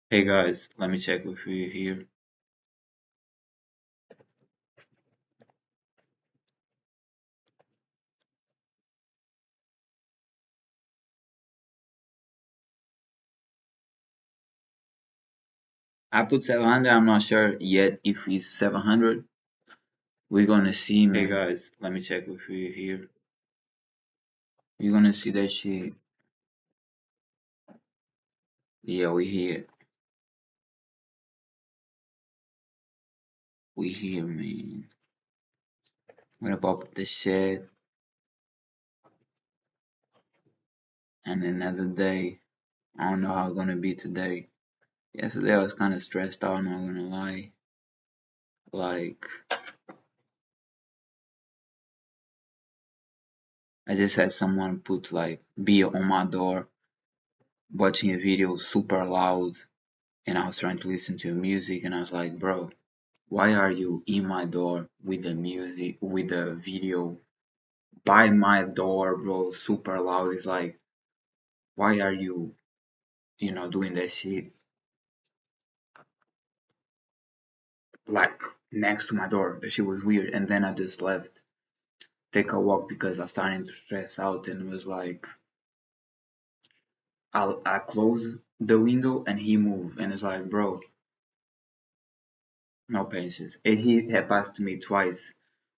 Hey guys, let me check with you here. I put 700. I'm not sure yet if it's 700. We're gonna see, man. Hey guys, let me check with you here. You're gonna see that shit. Yeah, we here. We here, man. I'm gonna pop up this shit and another day. I don't know how it's gonna be today. Yesterday I was kind of stressed out. I'm not gonna lie. Like I just had someone put like be on my door watching a video super loud, and I was trying to listen to music, and I was like, bro, why are you in my door with the music, with the video by my door, bro? Super loud. It's like, why are you, doing that shit like next to my door? That shit was weird. And then I just left, take a walk because I was starting to stress out, and it was like, I closed the window and he moved, and it's like, bro, no patience. And he had passed me twice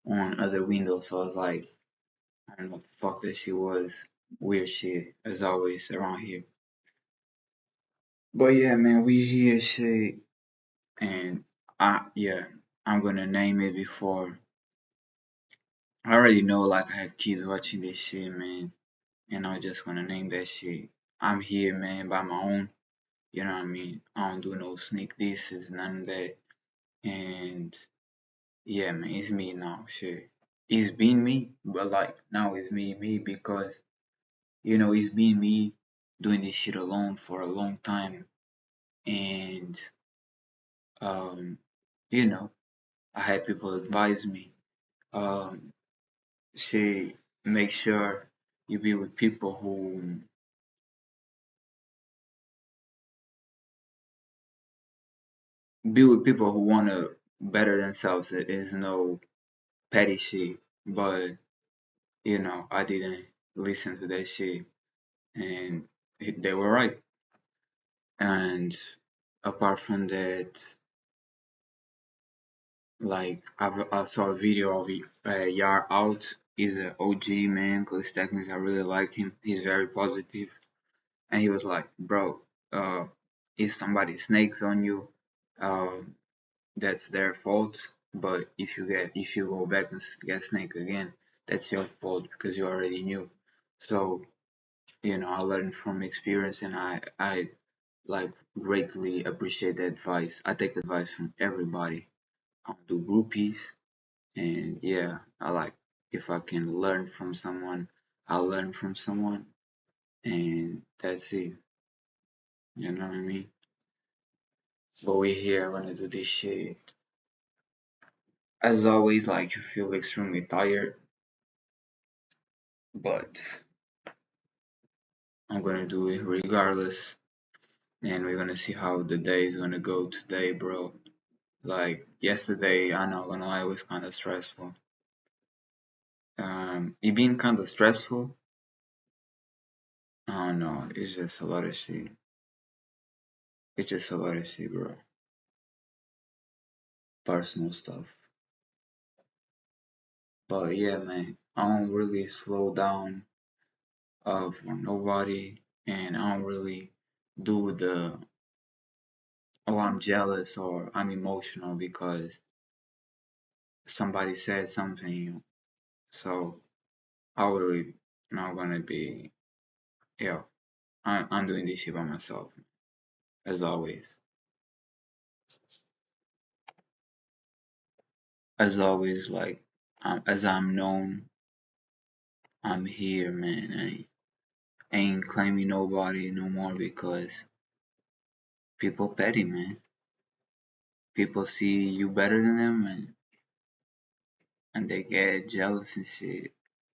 on other windows, so I was like, I don't know what the fuck that shit was. Weird shit, as always, around here. But yeah, man, we here shit, and yeah, I'm gonna name it before. I already know, like, I have kids watching this shit, man, and I'm just gonna name that shit. I'm here, man, by my own. You know what I mean? I don't do no sneak disses, none of that. And yeah, man, it's me now, shit. It's been me, but like now it's me because it's been me doing this shit alone for a long time, and um, you know, I had people advise me, um, say make sure you be with people who want to better themselves. It is no petty shit, but I didn't listen to that shit, and they were right. And apart from that, like I saw a video of Yar Out. He's an OG man, cause technically I really like him. He's very positive, and he was like, "Bro, uh, if somebody snakes on you, uh, that's their fault. But if you go back and get snake again, that's your fault because you already knew." So I learned from experience, and I like greatly appreciate the advice. I take advice from everybody. I don't do groupies, and yeah, I like if I can learn from someone, I'll learn from someone, and that's it. You know what I mean? But we here gonna do this shit. As always, like you feel extremely tired, but I'm gonna do it regardless, and we're gonna see how the day is gonna go today, bro. Like yesterday, I'm not gonna lie, it was kind of stressful. It been kind of stressful. I don't know. It's just a lot of shit. It's just a lot of shit, bro. Personal stuff. But yeah, man, I don't really slow down for nobody, and I don't really do the oh I'm jealous or I'm emotional because somebody said something. So I really not gonna be yeah. I'm doing this shit by myself as always. As always, like as I'm known, I'm here, man. I ain't claiming nobody no more because people petty, man. People see you better than them, and they get jealous and shit.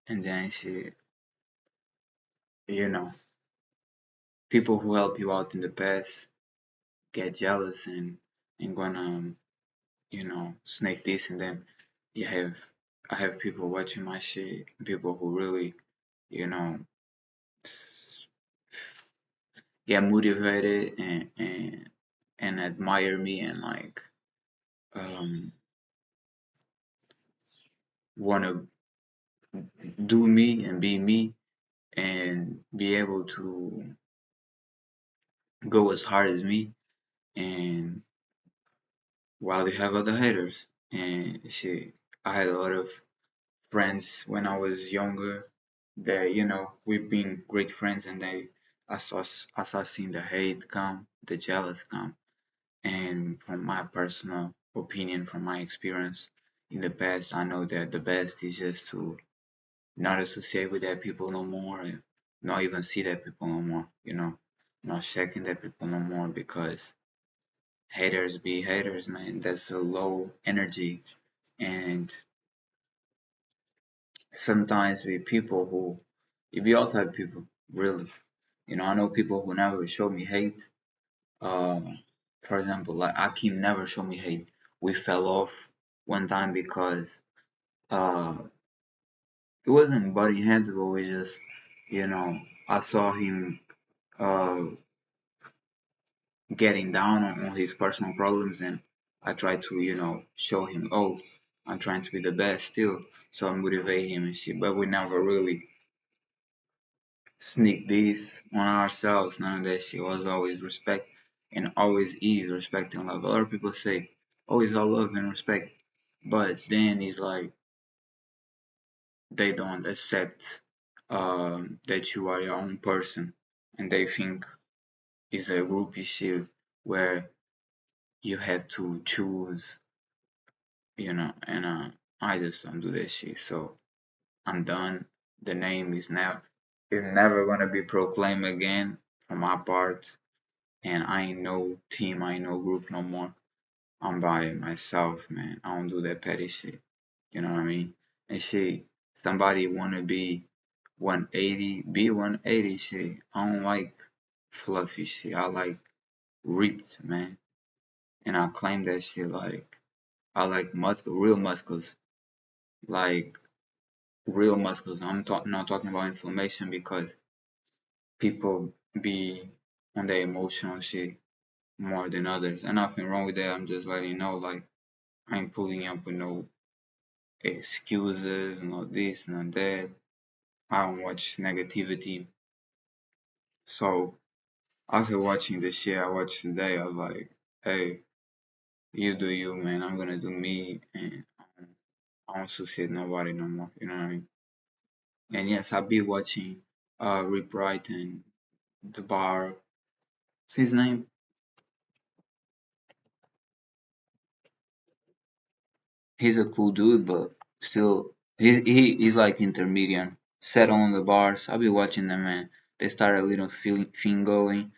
And then shit, you know, people who help you out in the past, get jealous and gonna snake this, and then you have I have people watching my shit, people who really you know s- get motivated and admire me and like um want to do me and be me and be able to go as hard as me, and while you have other haters. And shit, I had a lot of friends when I was younger that we've been great friends, and I saw seeing the hate come, the jealous come, and from my personal opinion, from my experience in the past, I know that the best is just to not associate with that people no more, and not even see that people no more, not checking that people no more, because haters be haters, man. That's a low energy, and sometimes with people who it be all type of people, really. I know people who never show me hate. For example, like Akim never showed me hate. We fell off one time because uh it wasn't butting heads, but we just you know I saw him uh getting down on his personal problems, and I tried to show him, oh, I'm trying to be the best still, so I motivate him and shit. But we never really sneak this on ourselves. None of that shit. Was always respect, and always is respect and love. A lot of people say always all love and respect, but then it's like they don't accept that you are your own person, and they think it's a group issue where you have to choose, and I just don't do that shit. So I'm done. The name is never gonna be proclaimed again from my part, and I ain't no team, I ain't no group no more. I'm by myself, man. I don't do that petty shit. You know what I mean? And shit, somebody wanna be 180, be 180 shit. I don't like fluffy shit. I like ripped, man. And I claim that shit like I like real muscles, like real muscles. Not talking about inflammation, because people be on their emotional shit more than others. And nothing wrong with that. I'm just letting you know, like, I ain't pulling up with no excuses, no this, no that. I don't watch negativity. So after watching this shit I watched today, I was like, hey, you do you, man. I'm gonna do me, and I don't associate nobody no more. You know what I mean? And yes, I'll be watching Rip Wright and the bar. What's his name? He's a cool dude, but still, he's like intermediate. Settle on the bars. I'll be watching them, man. They start a little thing going,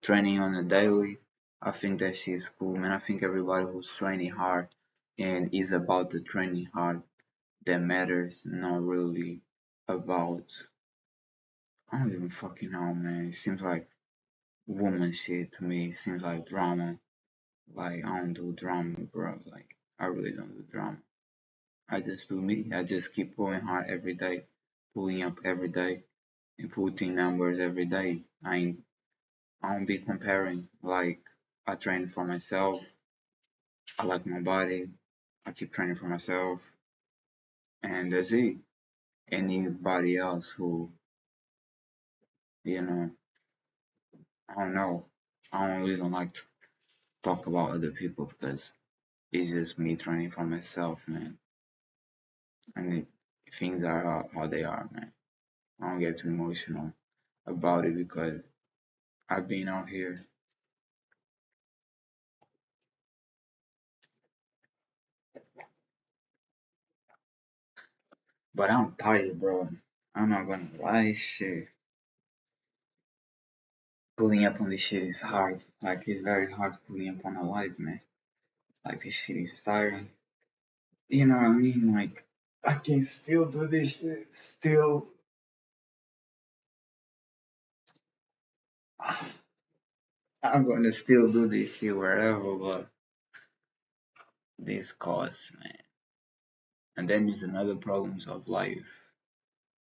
training on a daily. I think that shit is cool, man. I think everybody who's training hard and is about the training hard that matters, not really about. I don't even fucking know, man. It seems like woman shit to me. It seems like drama. Like I don't do drama, bro. Like I really don't do drama. I just do me. I just keep going hard every day, pulling up every day, and putting numbers every day. I don't be comparing. Like I train for myself. I like my body. I keep training for myself, and that's it. Anybody else who, you know, I don't know. I don't really don't like to talk about other people, because it's just me training for myself, man. And things are how they are, man. I don't get too emotional about it, because I've been out here. But I'm tired, bro. I'm not gonna lie, shit. Pulling up on this shit is hard. Like, it's very hard pulling up on a life, man. Like, this shit is tiring. You know what I mean? Like, I can still do this shit. Still. I'm gonna still do this shit wherever, but this costs, man. And then there's another problems of life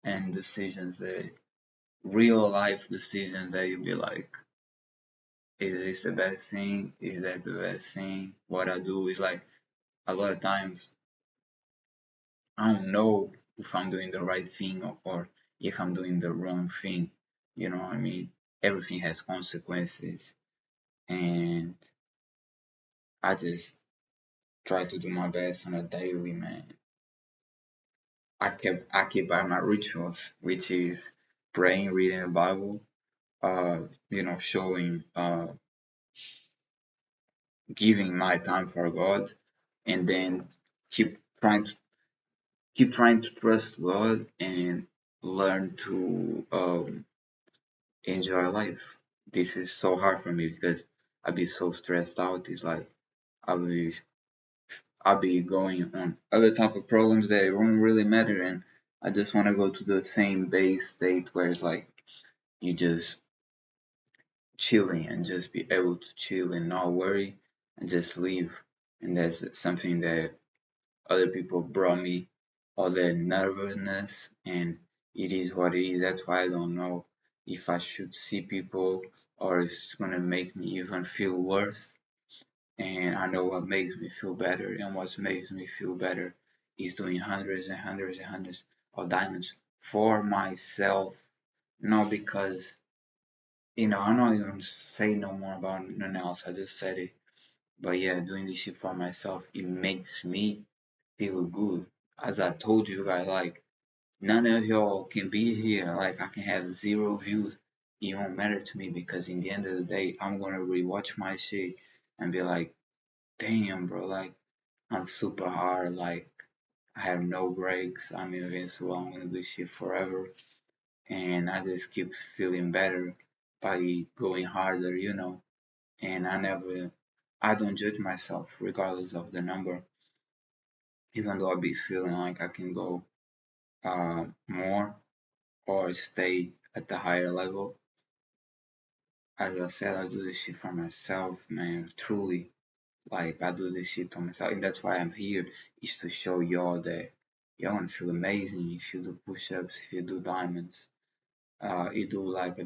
and decisions that real life decisions that you be like, is this the best thing? Is that the best thing? What I do is like a lot of times I don't know if I'm doing the right thing or if I'm doing the wrong thing. You know what I mean? Everything has consequences, and I just try to do my best on a daily, man. I keep by my rituals, which is praying, reading the Bible, showing, giving my time for God, and then keep trying to keep trying to trust God and learn to enjoy life. This is so hard for me because I be so stressed out. It's like I'll be I'll be going on other type of programs that won't really matter, and I just want to go to the same base state where it's like you just chilling and just be able to chill and not worry and just live. And that's something that other people brought me all that nervousness, and it is what it is. That's why I don't know if I should see people or if it's gonna make me even feel worse. And I know what makes me feel better, and what makes me feel better is doing hundreds and hundreds and hundreds of diamonds for myself, not because I'm not even saying no more about nothing else. I just said it. But yeah, doing this shit for myself, it makes me feel good. As I told you guys, like none of y'all can be here. Like I can have 0 views. It won't matter to me because in the end of the day, I'm gonna rewatch my shit and be like, damn, bro, like I'm super hard. Like I have no breaks. I'm invincible. I'm gonna do shit forever, and I just keep feeling better by going harder. And I don't judge myself regardless of the number, even though I be feeling like I can go more or stay at the higher level. As I said, I do this shit for myself, man. Truly, like I do this shit for myself, and that's why I'm here is to show y'all that y'all gonna feel amazing if you do push-ups, if you do diamonds. You do like a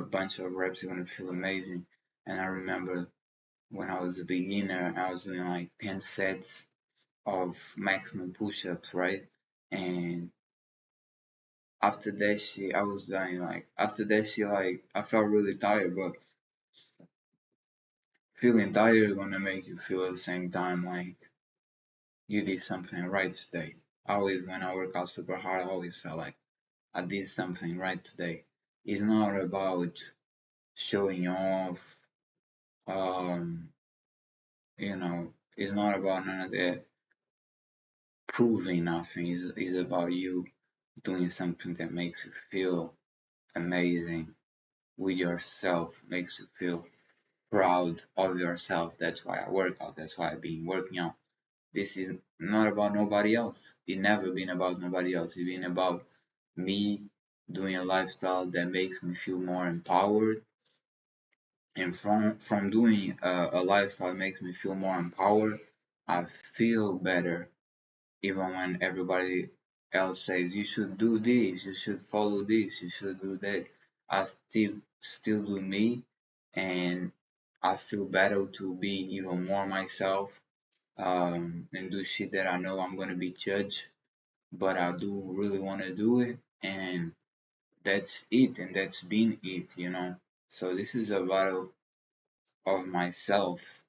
bunch of reps, you're gonna feel amazing. And I remember when I was a beginner, I was doing like 10 sets of maximum push-ups, right? And after that shit, I was dying. Like after that shit, like I felt really tired, but feeling tired is gonna make you feel at the same time like you did something right today. Always when I work out super hard, I always felt like I did something right today. It's not about showing off. Um, it's not about none of that proving nothing. It's about you doing something that makes you feel amazing with yourself, makes you feel proud of yourself. That's why I work out. That's why I've been working out. This is not about nobody else. It never been about nobody else. It's been about me doing a lifestyle that makes me feel more empowered. And from doing a lifestyle that makes me feel more empowered, I feel better even when everybody else says you should do this, you should follow this, you should do that. I still do me, and I still battle to be even more myself, and do shit that I know I'm gonna be judged, but I do really want to do it, and that's it, and that's been it. So this is a battle of myself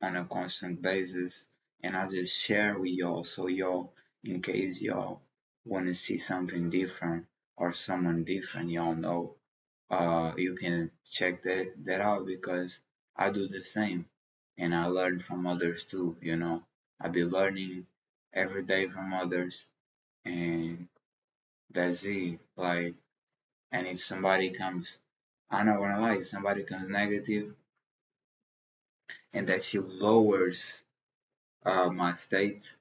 on a constant basis, and I just share with y'all so y'all, in case y'all want to see something different or someone different, y'all know, you can check that out because I do the same, and I learn from others too. I be learning every day from others, and that's it. Like, and if somebody comes, I'm not gonna lie, if somebody comes negative and that shit lowers my state,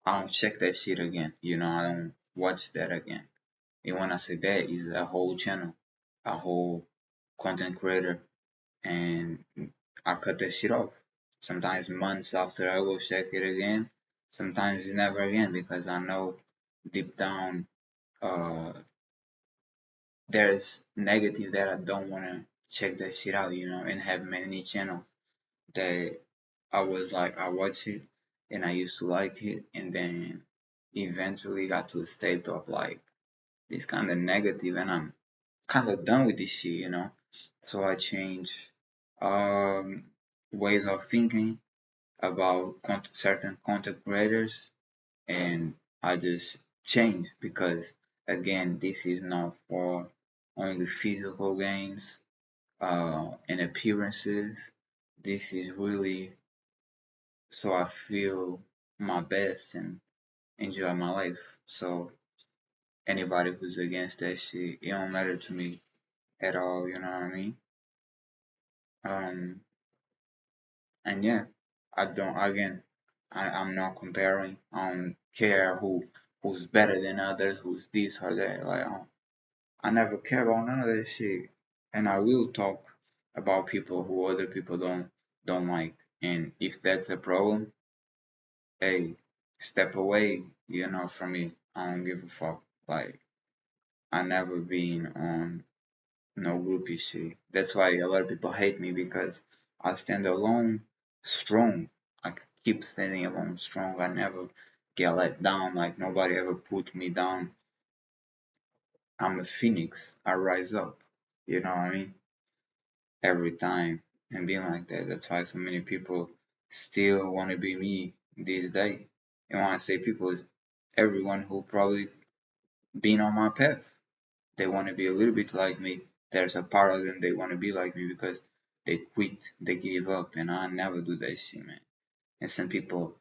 I don't check that shit again. I don't watch that again. And when I say that, is a whole channel, a whole content creator, and I cut that shit off. Sometimes months after I will check it again. Sometimes it's never again because I know deep down uh there's negative that I don't wanna check that shit out, and have many channels that I was like I watch it and I used to like it and then eventually got to a state of like this kind of negative and I'm kind of done with this shit. So I changed um ways of thinking about certain content creators and I just changed because again this is not for only physical gains and appearances. This is really so I feel my best and enjoy my life. So anybody who's against that shit, it don't matter to me at all, you know what I mean? Um and yeah, I don't again I'm not comparing. I don't care who's better than others, who's this or that. Like I never care about none of that shit. And I will talk about people who other people don't like. And if that's a problem, hey, step away, from me. I don't give a fuck. Like I never been on no groupie shit. That's why a lot of people hate me because I stand alone strong. I keep standing alone strong. I never get let down. Like nobody ever put me down. I'm a phoenix. I rise up. You know what I mean? Every time and being like that. That's why so many people still want to be me these days. And when I say people, it's everyone who probably been on my path. They want to be a little bit like me. There's a part of them they want to be like me because they quit, they give up, and I never do that shit, man. And some people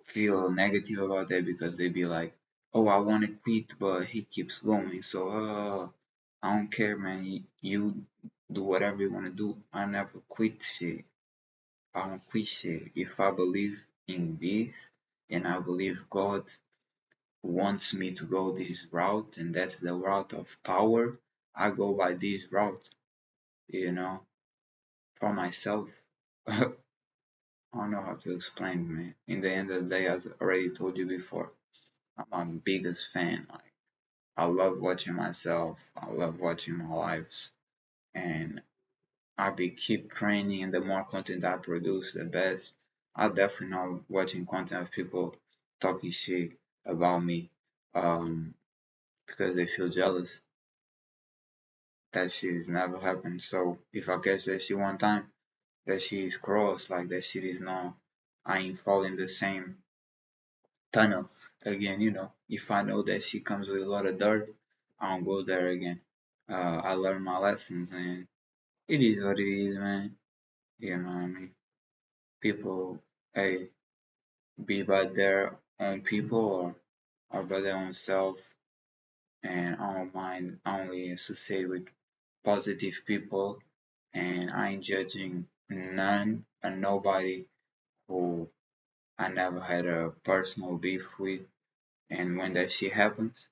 feel negative about that because they be like, "Oh, I want to quit, but he keeps going." So, I don't care, man. You do whatever you want to do. I never quit shit. I don't quit shit. If I believe in this, and I believe God wants me to go this route, and that's the route of power, I go by this route, you know, for myself. I don't know how to explain, man. In the end of the day, as I already told you before, I'm my biggest fan. Like, I love watching myself. I love watching my lives, and I be keep training. And the more content I produce, the best. I definitely know watching content of people talking shit about me, um, because they feel jealous. That shit has never happened. So if I catch that shit one time, that shit is crossed. Like that shit is not. I ain't falling the same tunnel again. If I know that shit comes with a lot of dirt, I don't go there again. I learned my lessons, and it is what it is, man. You know what I mean? People, hey, be by their own people or by their own self, and I don't mind only associate with positive people, and I ain't judging none and nobody who I never had a personal beef with. And when that shit happens,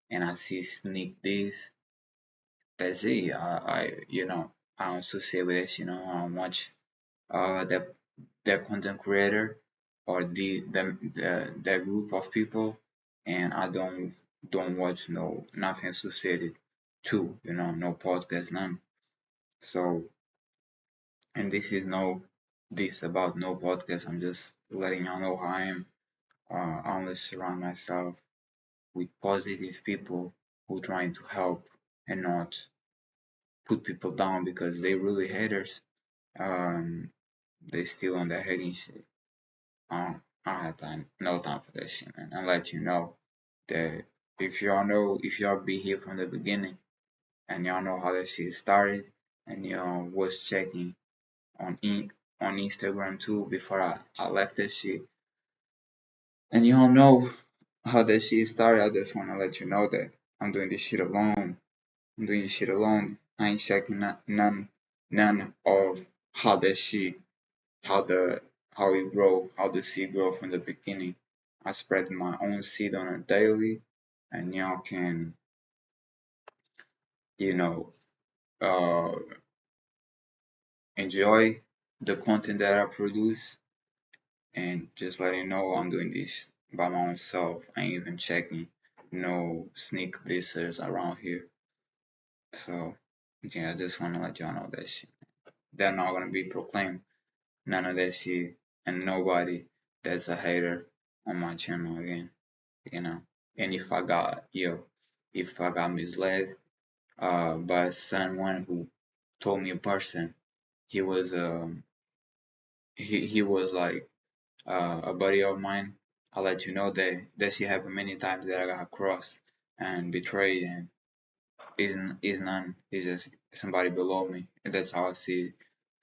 and I see sneak this, that's it. I don't associate with this. I don't watch that content creator or the group of people, and I don't watch nothing associated to no podcast none. So and this is no this about no podcast. I'm just letting y'all know how I am. I only surround myself with positive people who trying to help and not put people down because they really haters. Um, they still on that hating shit. I don't have time, no time for that shit, man. I let you know that if y'all be here from the beginning and y'all know how that shit started and y'all was checking on on Instagram too before I left that shit. And y'all know how that shit started. I just wanna let you know that I'm doing this shit alone. I'm doing this shit alone. I ain't checking none of how that shit how the how it grow, how the seed grow from the beginning. I spread my own seed on a daily and y'all can, you know, uh enjoy the content that I produce and just let you know I'm doing this by myself. I ain't even checking no sneak listeners around here. So yeah, I just wanna let y'all know that shit. They're not gonna be proclaimed none of that shit and nobody that's a hater on my channel again, you know. And if I got misled by someone who told me a person, he was he was like a buddy of mine. I'll let you know that shit happened many times that I got crossed and betrayed and is none. It's just somebody below me. And that's how I see it.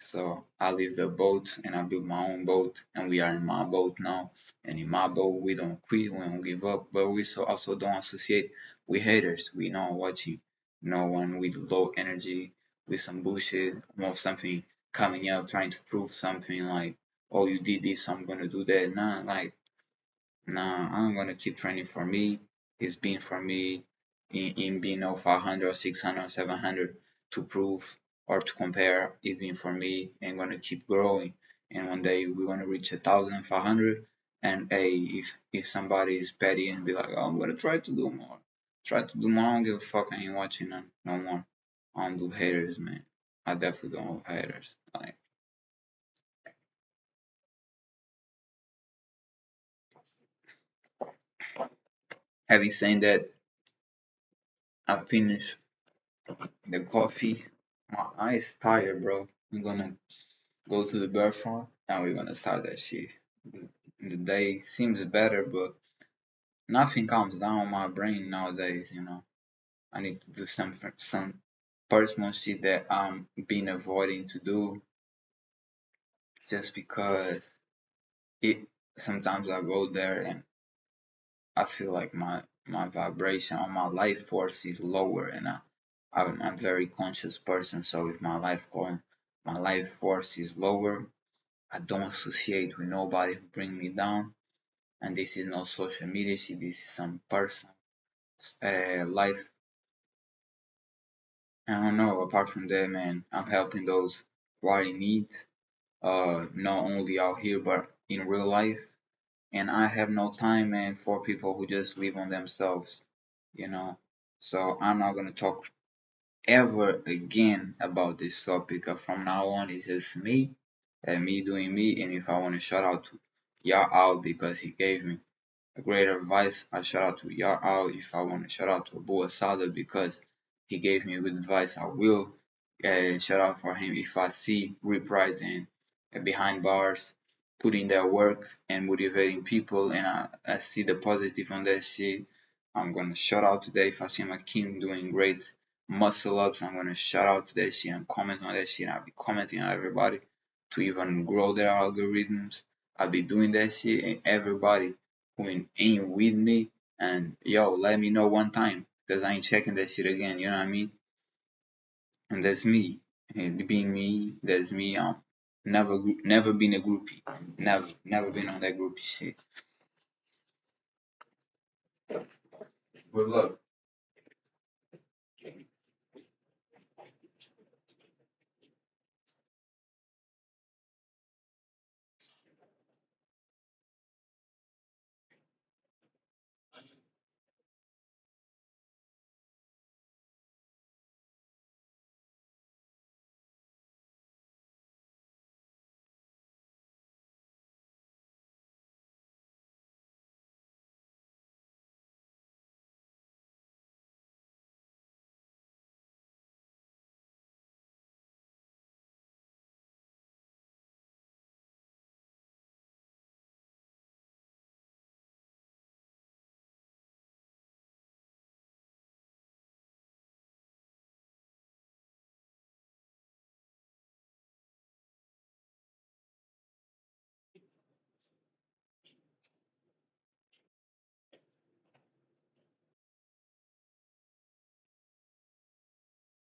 So I leave the boat and I build my own boat and we are in my boat now. And in my boat we don't quit, we don't give up, but we also don't associate with haters. We not watching no one with low energy, with some bullshit, or something coming up trying to prove something like, oh you did this, so I'm gonna do that. Nah, like nah, I'm gonna keep training for me. It's been for me in being of 500 or 600 or 700 to prove or to compare. It's been for me and gonna keep growing. And one day we're gonna reach 1,500. And hey, if somebody is petty and be like, oh, I'm gonna try to do more, try to do more. I don't give a fuck. I ain't watching none no more. I don't do haters, man. I definitely don't have haters. Like having said that, I finished the coffee. My eyes tired, bro. I'm gonna go to the bathroom and we're gonna start that shit. The day seems better, but nothing calms down my brain nowadays. You know, I need to do some personal shit that I'm been avoiding to do just because it. Sometimes I go there and I feel like my vibration or my life force is lower, and I'm a very conscious person. So if my life force is lower, I don't associate with nobody who bring me down. And this is not social media shit. This is some personal life. I don't know. Apart from that, man, I'm helping those who are in need. Not only out here but in real life. And I have no time, man, for people who just live on themselves. You know. So I'm not gonna talk ever again about this topic. From now on, it's just me and me doing me. And if I want to shout out to y'all out because he gave me a great advice. I shout out to Yao. If I want to shout out to Abu Asada because he gave me good advice, I will shout out for him. If I see Repride and behind bars putting their work and motivating people and I see the positive on that shit, I'm gonna shout out today. If I see my king doing great muscle ups, I'm gonna shout out to that shit and comment on that shit. I'll be commenting on everybody to even grow their algorithms. I'll be doing that shit and everybody who ain't with me and yo, let me know one time because I ain't checking that shit again. You know what I mean? And that's me. And being me, that's me. Never been a groupie. Never been on that groupie shit. But look,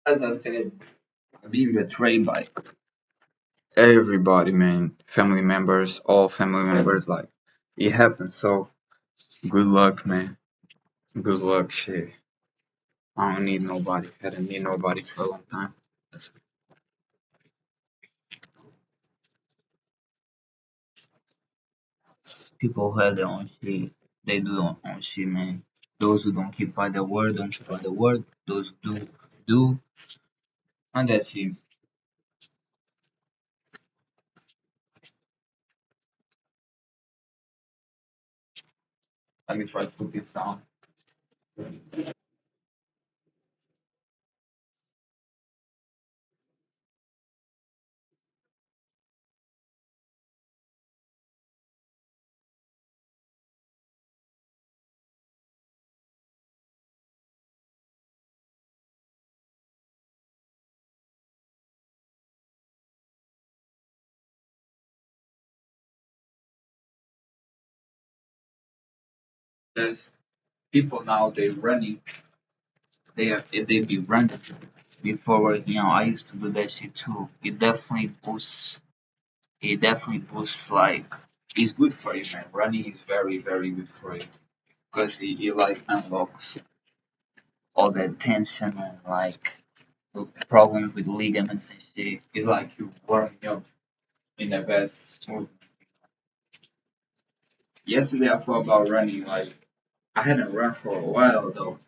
as I said, I've been betrayed by everybody, man. Family members, all family members. Like it happens. So good luck, man. Good luck, shit. I don't need nobody. I don't need nobody for a long time. People who have their own shit, they do their own shit, man. Those who don't keep by the word don't keep by the word. Those who do, and that's it. Let me try to put this down. There's people now they running, they be running before I used to do that shit too. It definitely boosts like it's good for you, man. Running is very very good for you because it like unlocks all that tension and like problems with ligaments and shit. It's like you warming up in the best movement. Yesterday I thought about running. Like I hadn't run for a while though.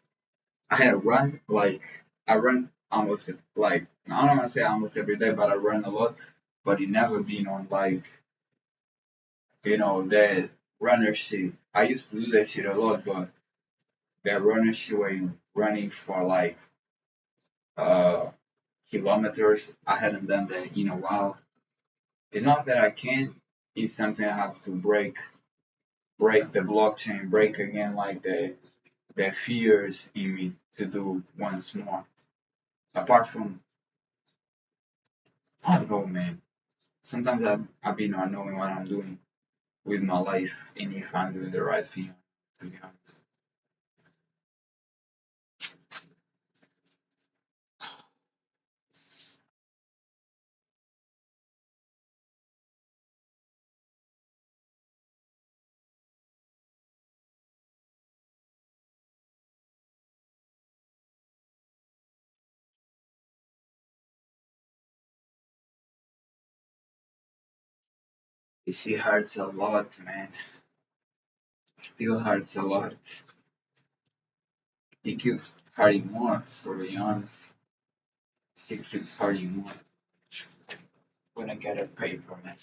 I had run like I run almost like I don't want to say almost every day, but I run a lot. But it never been on like that runner shit. I used to do that shit a lot, but that runner shit where you running for like uh kilometers. I hadn't done that in a while. It's not that I can't. It's something I have to break the blockchain, break again like the fears in me to do once more. Apart from I don't know, man. Sometimes I've been not knowing what I'm doing with my life and if I'm doing the right thing. To be honest, it still hurts a lot, man. Still hurts a lot. It keeps hurting more, to be honest. Still keeps hurting more. When I get a paper, man.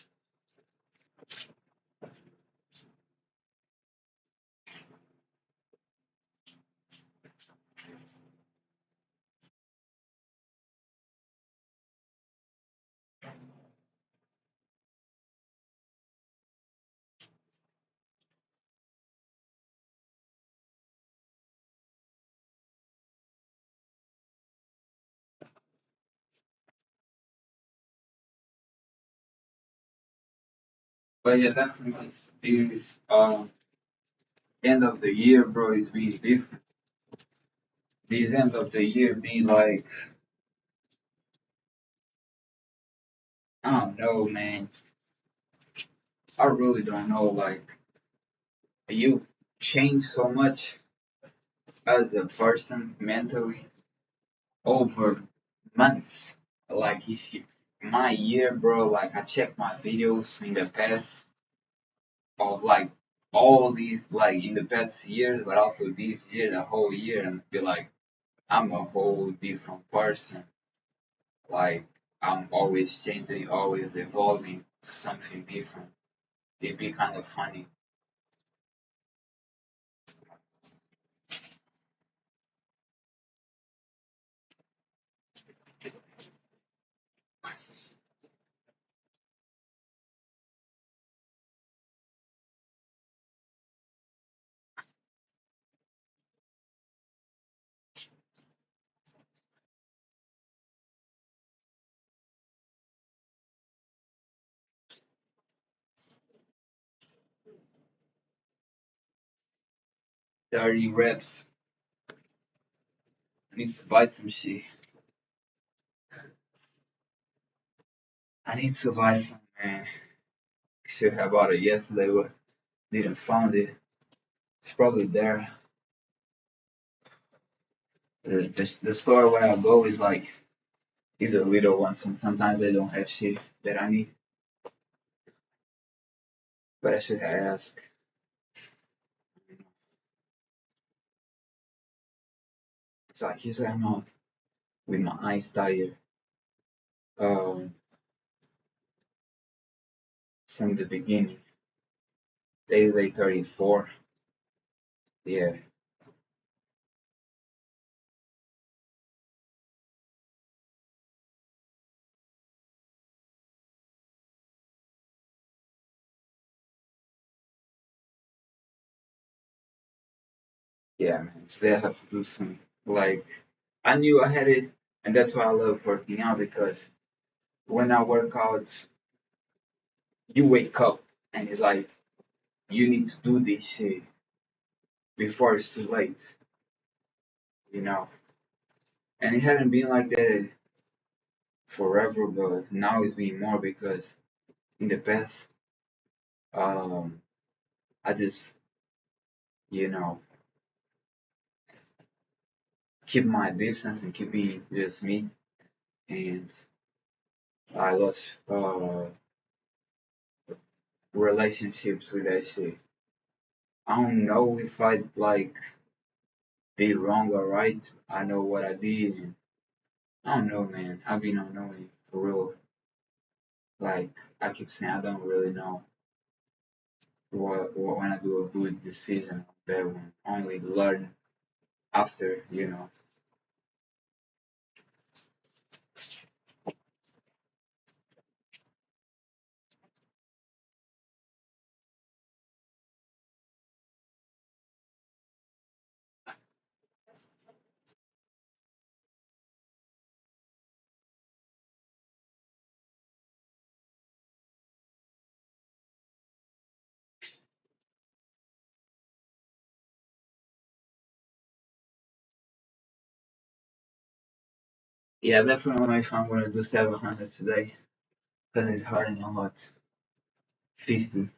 But yeah, definitely this end of the year, bro, is being different. This end of the year be like, I don't know, man. I really don't know. Like, you change so much as a person mentally over months. Like, if you, my year, bro, like, I check my videos in the past of like all these, like, in the past years, but also this year, the whole year, and be like, I'm a whole different person. Like, I'm always changing, always evolving to something different. It'd be kind of funny. Dirty reps. I need to buy some shit. I need to buy some, man. Should have bought it yesterday, but didn't find it. It's probably there. The store where I go is a little one. Sometimes they don't have shit that I need, but I should have asked. It's like usually I'm out with my eyes tired um, from the beginning. Days day 34. Yeah, yeah, man. Today I have to do some like I knew I had it, and that's why I love working out because when I work out, you wake up and it's like you need to do this shit before it's too late, you know. And it hadn't been like that forever, but now it's been more because in the past, um, I just, you know, keep my distance and keep being just me. And I lost relationships with that shit. I don't know if I like did wrong or right. I know what I did. And I don't know, man. I've been unknowing for real. Like I keep saying, I don't really know what when I do a good decision, bad one. Only learn after, you know. Yeah, definitely want to know if I'm gonna do 700 today because it's hurting a lot. 50.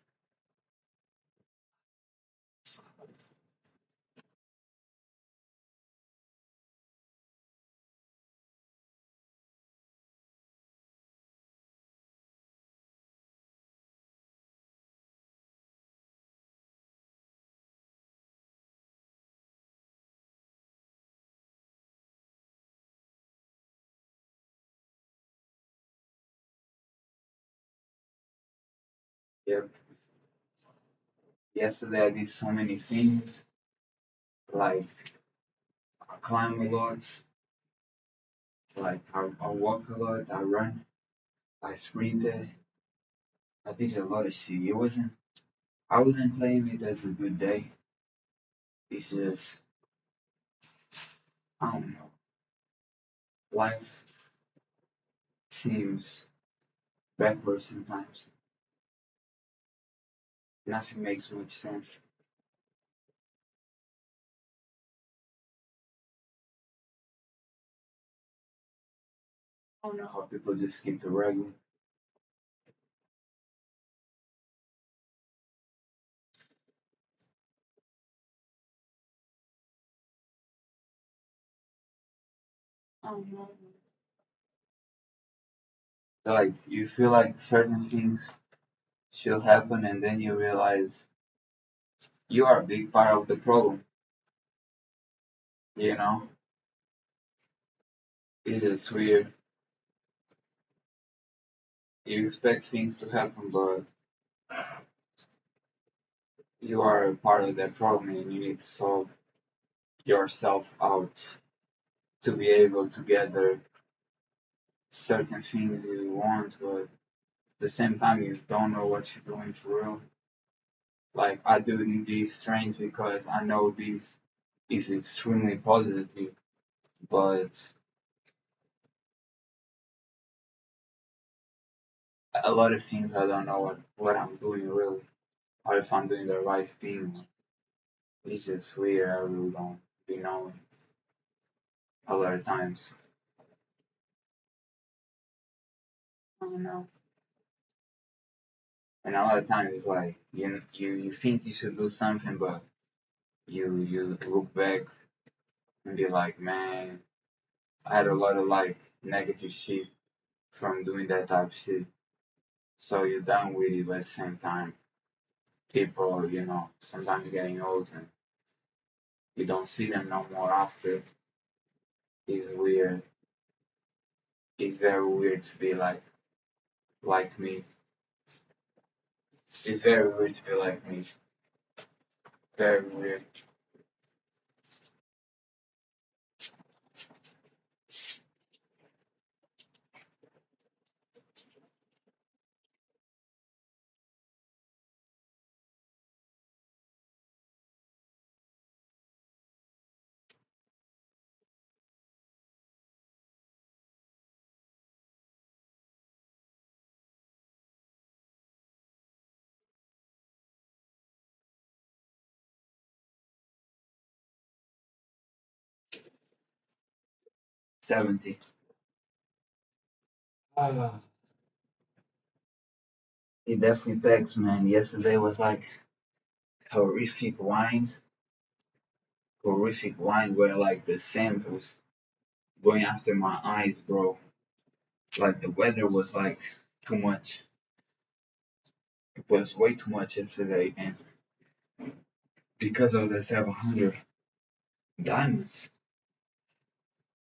Yep. Yesterday I did so many things. Like I climb a lot. Like I walk a lot. I run. I sprinted. I did a lot of shit. It wasn't. I wouldn't claim it as a good day. It's just I don't know. Life seems backwards sometimes. Nothing makes much sense. I don't know how people just keep the regular. I don't know. Like you feel like certain things should happen, and then you realize you are a big part of the problem. You know, it's just weird. You expect things to happen, but you are a part of that problem, and you need to solve yourself out to be able to gather certain things you want, but at the same time, you don't know what you're doing for real. Like I do these trains because I know this is extremely positive, but a lot of things I don't know what I'm doing really, or if I'm doing the right thing. It's just weird. I really don't be knowing a lot of times. I don't know. And a lot of times it's like you think you should do something, but you look back and be like, man, I had a lot of like negative shit from doing that type of shit. So you're done with it, but at the same time, people, sometimes getting old and you don't see them no more after. It's weird. It's very weird to be like me. It's very weird to be like me. Very weird. 70. Ah, it definitely packs, man. Yesterday was like horrific wine, horrific wine where like the scent was going after my eyes, bro. Like the weather was like too much. It was way too much yesterday, and because of the 700 diamonds,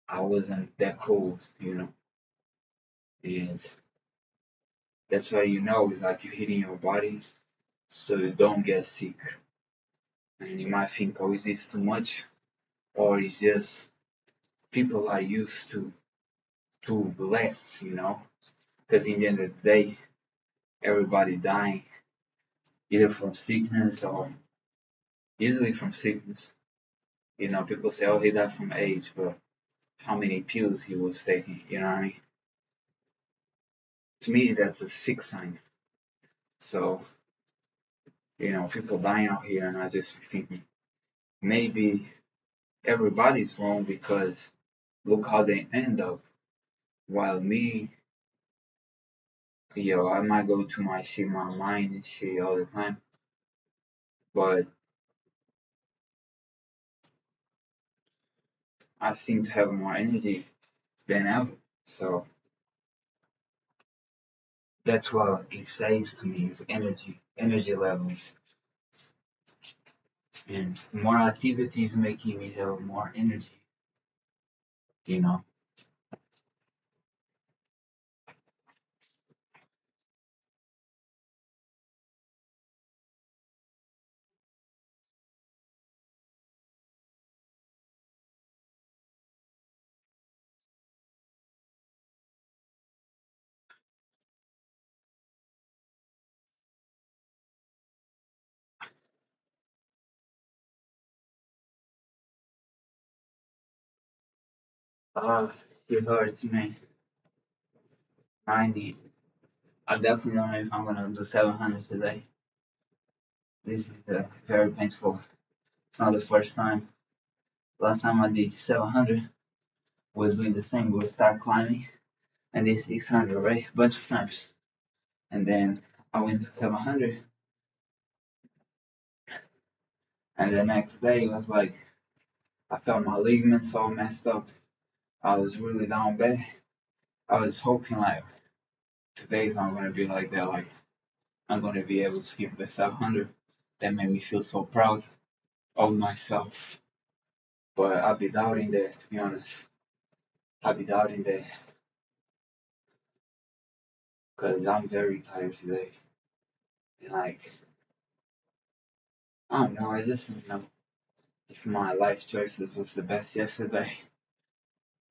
I wasn't that cold, you know. And that's why you know it's like you're hitting your body so you don't get sick. And you might think, oh, is this too much? Or is just people are used to less, you know? Because in the end of the day, everybody dying either from sickness or usually from sickness. You know, people say, oh, he died from age, but how many pills he was taking, you know what I mean? To me, that's a sick sign. So, you know, people dying out here, and I just be thinking, maybe everybody's wrong because look how they end up. While me, yo, I might go to my shit, my mind and shit all the time, but I seem to have more energy than ever. So that's what it says to me is energy levels. And more activities making me have more energy, you know. Uh, it hurts me. I need. I definitely don't know if I'm gonna do 700 today. This is very painful. It's not the first time. Last time I did 700 was doing the same. We start climbing and did 600, right? Bunch of times. And then I went to 700, and the next day it was like I felt my ligaments all messed up. I was really down bad. I was hoping like today's not gonna be like that. Like I'm gonna be able to keep the 700. That made me feel so proud of myself. But I'll be doubting that, to be honest. I'll be doubting that because I'm very tired today. And like I don't know. I just don't know if my life choices was the best yesterday.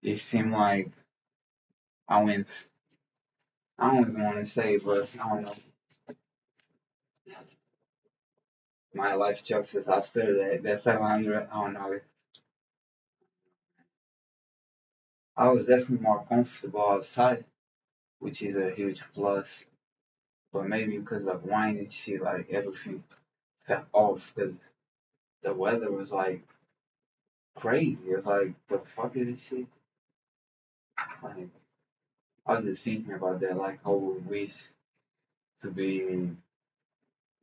It seemed like I went. I don't even want to say, but I don't know. My life choices after that 700. I don't know. I was definitely more comfortable outside, which is a huge plus. But maybe because of wine and shit, like everything fell off because the weather was like crazy. It was like the fuck is this shit? Like I was just thinking about that, like I would wish to be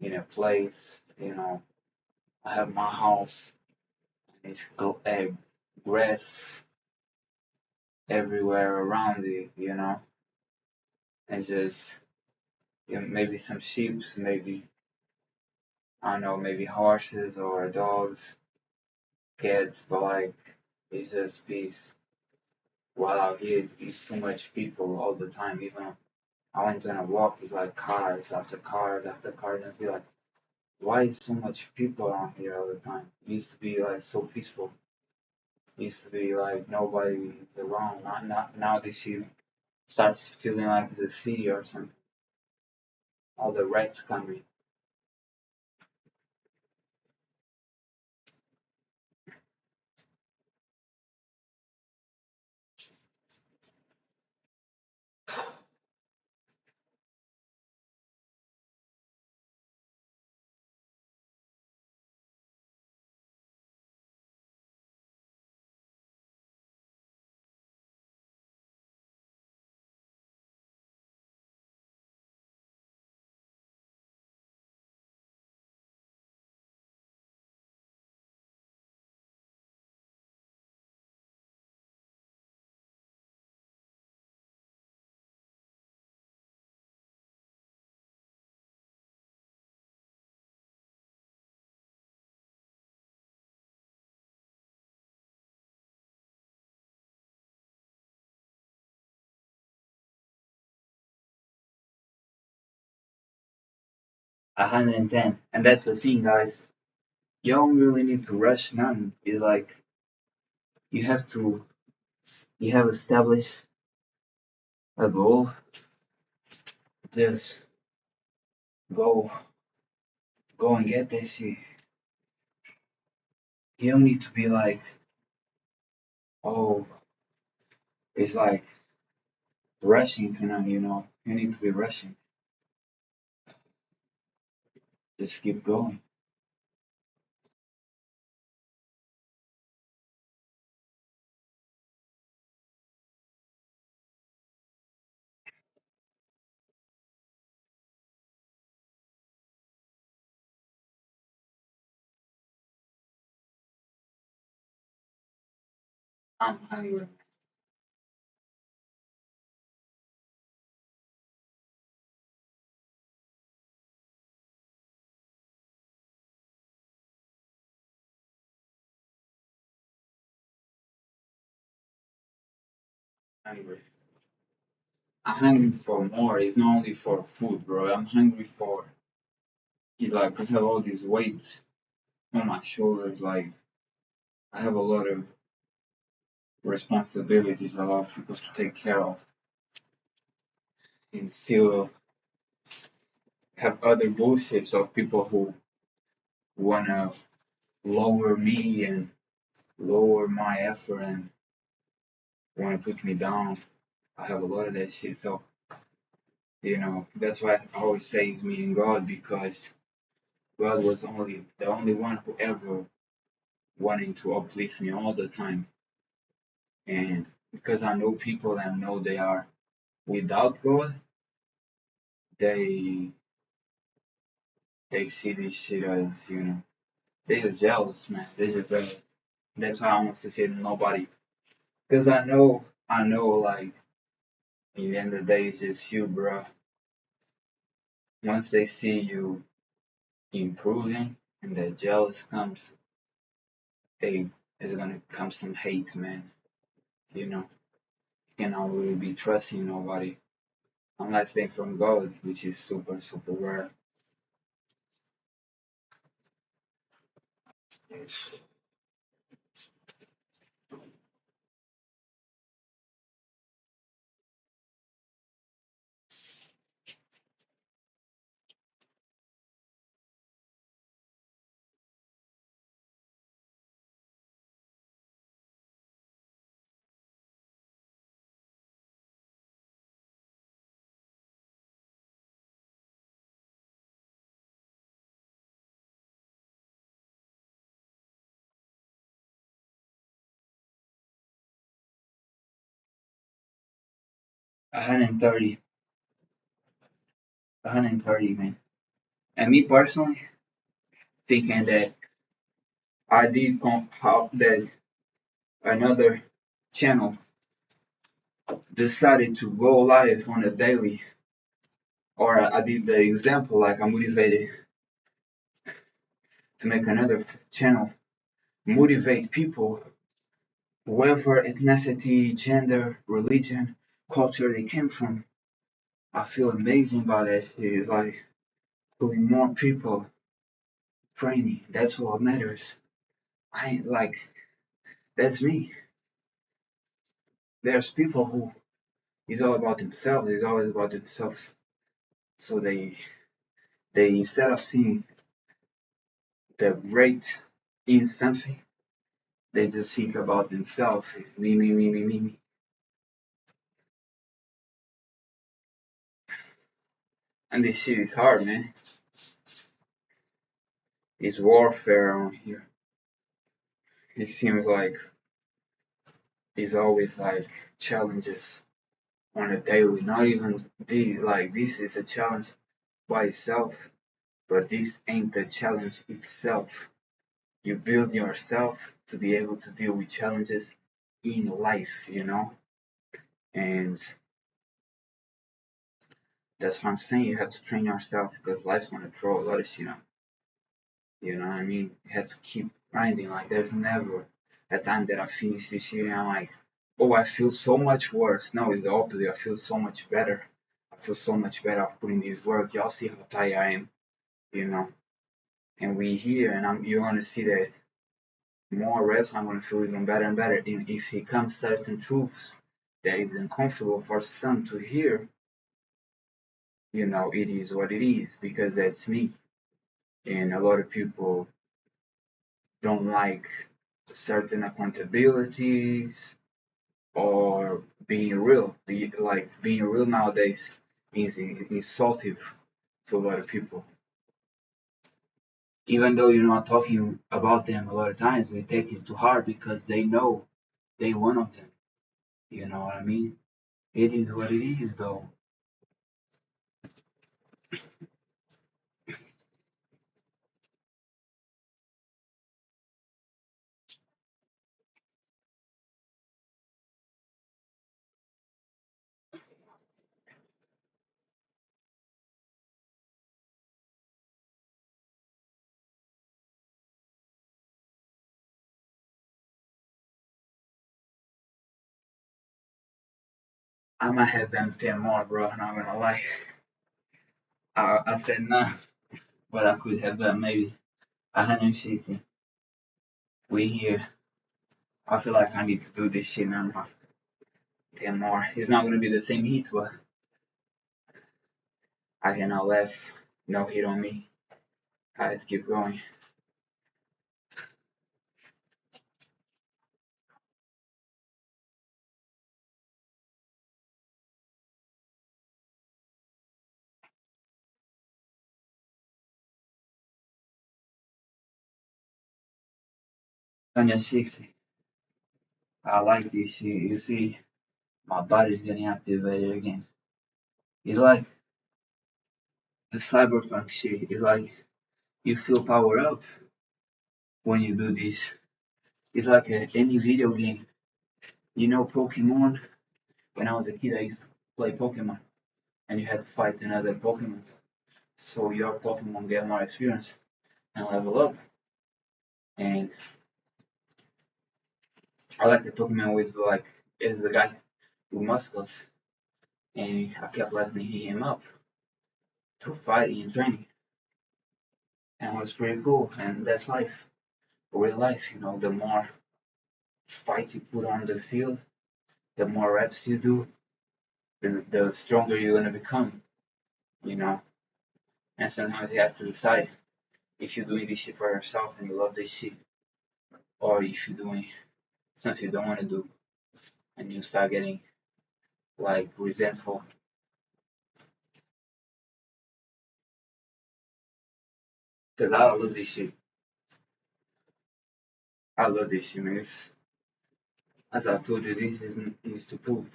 in a place, you know, I have my house, and it's grass everywhere around it, you know, and just you know, maybe some sheep, maybe I don't know, maybe horses or dogs, cats, but like it's just peace. while out here it's too much people all the time. Even I went on a walk, it's like cars after cars after cars, and I feel like, why is so much people around here all the time? It used to be like so peaceful. It used to be like nobody is around. Not now this year starts feeling like it's a city or something. All the rats coming. 110. And that's the thing, guys. You don't really need to rush none. It's like you have to you have established a goal. Just go go and get that shit. You don't need to be like, oh, it's like rushing to none, you know. You need to be rushing. Just keep going. I'm hungry. Hungry. I'm hungry for more. It's not only for food, bro. I'm hungry for it's like I have all these weights on my shoulders. Like I have a lot of responsibilities, a lot of people to take care of, and still have other bullshits of people who wanna lower me and lower my effort and wanna put me down. I have a lot of that shit. So, that's why I always say it's me and God because God was only the only one who ever wanting to uplift me all the time. And because I know people and know they are without God, they they see this shit as, they're just jealous, man. They're just jealous. That's why I want to say to nobody. Because I know, like, in the end of the day, it's just you, bro. Once they see you improving and that jealous comes, they is gonna come some hate, man. You know, you cannot really be trusting nobody unless they're from God, which is super, super rare. 130, 130, man. And me personally, thinking that I did how that another channel decided to go live on a daily, or I did the example like I'm motivated to make another channel, motivate people whoever ethnicity, gender, religion, culture they came from. I feel amazing about that shit. It's like putting more people training. That's what matters. I ain't like that's me. There's people who is all about themselves. It's always about themselves. So they instead of seeing the great in something, they just think about themselves. It's me, me, me, me, me, me. And this shit is hard, man. It's warfare on here. It seems like it's always like challenges on a daily. Not even this is a challenge by itself, but this ain't the challenge itself. You build yourself to be able to deal with challenges in life, and that's what I'm saying. You have to train yourself because life's gonna throw a lot of shit on. You know what I mean? You have to keep grinding. Like there's never a time that I finish this year and I'm like, oh, I feel so much worse. No, it's the opposite. I feel so much better. I feel so much better after putting this work. Y'all see how tired I am, you know. And we here, and you're gonna see that more reps. I'm gonna feel even better and better. And if it comes certain truths that is uncomfortable for some to hear, it is what it is because that's me. And a lot of people don't like certain accountabilities or being real. Like being real nowadays is insultive to a lot of people. Even though you're not talking about them a lot of times, they take it to heart because they know they one of them. You know what I mean? It is what it is, though. I might have them 10 more, bro. Not gonna lie. I said nah, but I could have done maybe 160. We here. I feel like I need to do this shit now. 10 more. It's not gonna be the same heat, but I cannot left. No heat on me. I just keep going. Under 60. I like this shit. You see, my body's getting activated again. It's like the cyberpunk shit. It's like you feel power up when you do this. It's like any video game. Pokemon? When I was a kid, I used to play Pokemon, and you had to fight another Pokemon. So your Pokemon get more experience and level up. And I like the Pokemon with like is the guy with muscles, and I kept leveling him up through fighting and training, and it was pretty cool. And that's life, real life. The more fight you put on the field, the more reps you do, the stronger you're gonna become. You know, and sometimes you have to decide if you're doing this shit for yourself and you love this shit, or if you're doing something you don't want to do, and you start getting like resentful. Because I love this shit. I love this shit, man. As I told you, this is to prove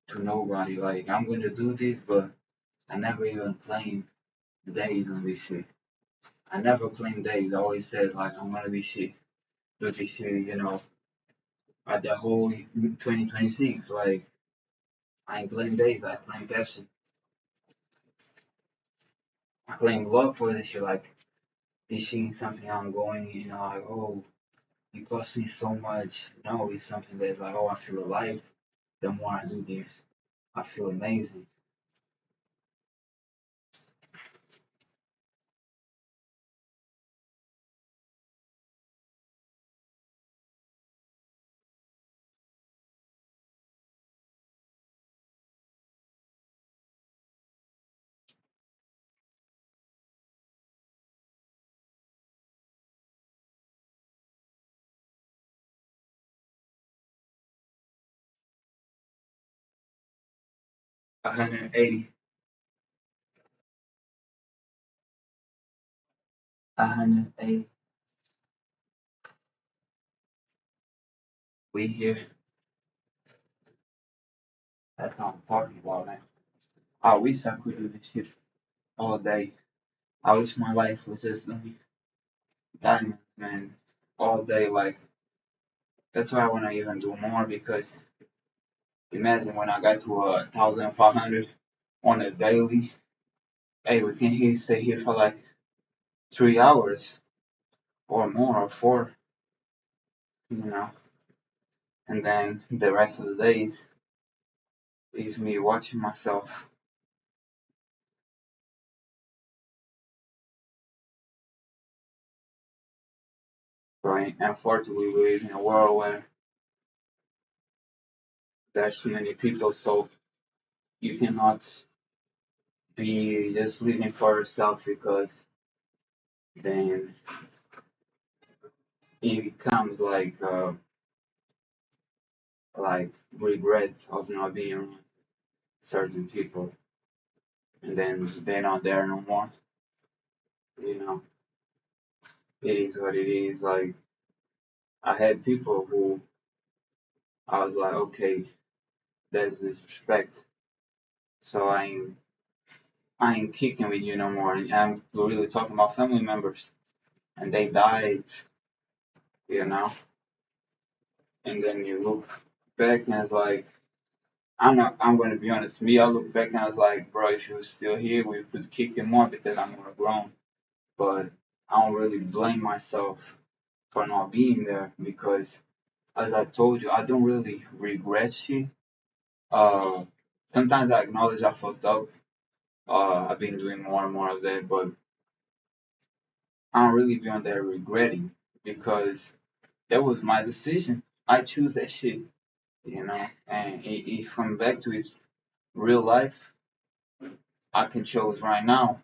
to nobody. Like I'm gonna do this, but I never even claim days on this shit. I never claim days. I always said like I'm gonna be shit, do this shit, at the whole 2026. Like I ain't claim days. I claim passion. I claim love for this shit. Like this shit is something I'm going, like oh. it costs me so much. No, it's something that's like, oh, I feel alive. The more I do this, I feel amazing. 180, 180. We here. That's what I'm talking about, man. I wish I could do this shit all day. I wish my life was just doing diamonds, man, all day. Like that's why I want to even do more because imagine when I got to 1,500 on a daily. Hey, we can here stay here for like 3 hours or more or four, you know, and then the rest of the days is me watching myself. Right? Unfortunately, we live in a world where there's too many people, so you cannot be just living for yourself because then it becomes like regret of not being around certain people, and then they're not there no more. You know, it is what it is. Like I had people who I was like, okay, that's disrespect, so I ain't kicking with you no more. And I'm really talking about family members, and they died, you know. And then you look back and it's like, I'm not. I'm gonna be honest. Me, I look back and I was like, bro, if you was still here, we could kick him more because I'm more grown. But I don't really blame myself for not being there because, as I told you, I don't really regret shit. Uh, Sometimes I acknowledge I fucked up. I've been doing more and more of that, but I don't really be on there regretting because that was my decision. I choose that shit, you know. And if I'm back to its real life, I can choose right now.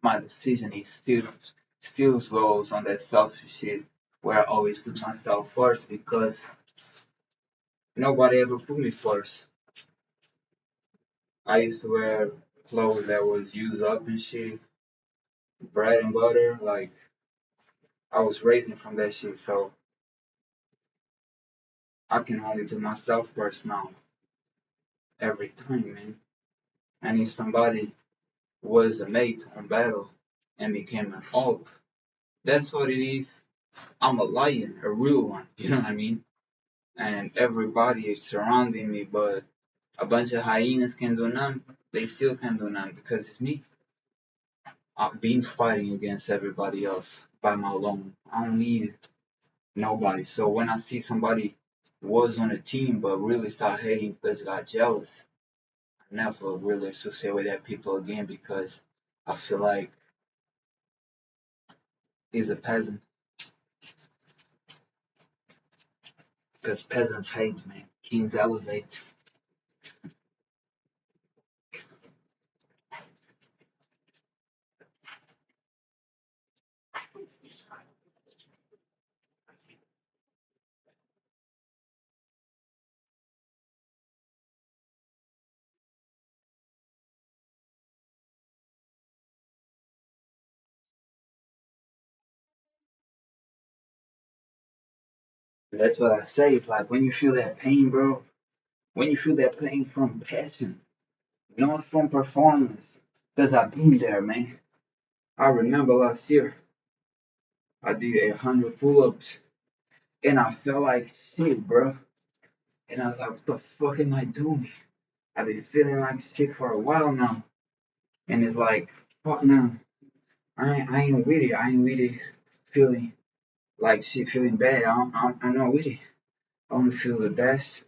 My decision is still goes on that selfish shit where I always put myself first because nobody ever put me first. I used to wear clothes that was used up and shit, bread and butter. Like I was raising from that shit, so I can only do myself first now every time, man. And if somebody was a mate on battle and became an op, that's what it is. I'm a lion, a real one. You know what I mean? And everybody is surrounding me, but a bunch of hyenas can do none. They still can do none because it's me. I've been fighting against everybody else by my own. I don't need nobody. So when I see somebody was on a team but really start hating because they got jealous, I never really associate with that people again because I feel like he's a peasant. Because peasants hate, man. Kings elevate. That's what I say. It's like when you feel that pain, bro, when you feel that pain from passion, not from performance. Because I've been there, man. I remember last year, I did 100 pull ups and I felt like shit, bro. And I was like, what the fuck am I doing? I've been feeling like shit for a while now. And it's like, fuck now. I ain't with it. I ain't with it feeling like she feeling bad. I'm not with it. I want to feel the best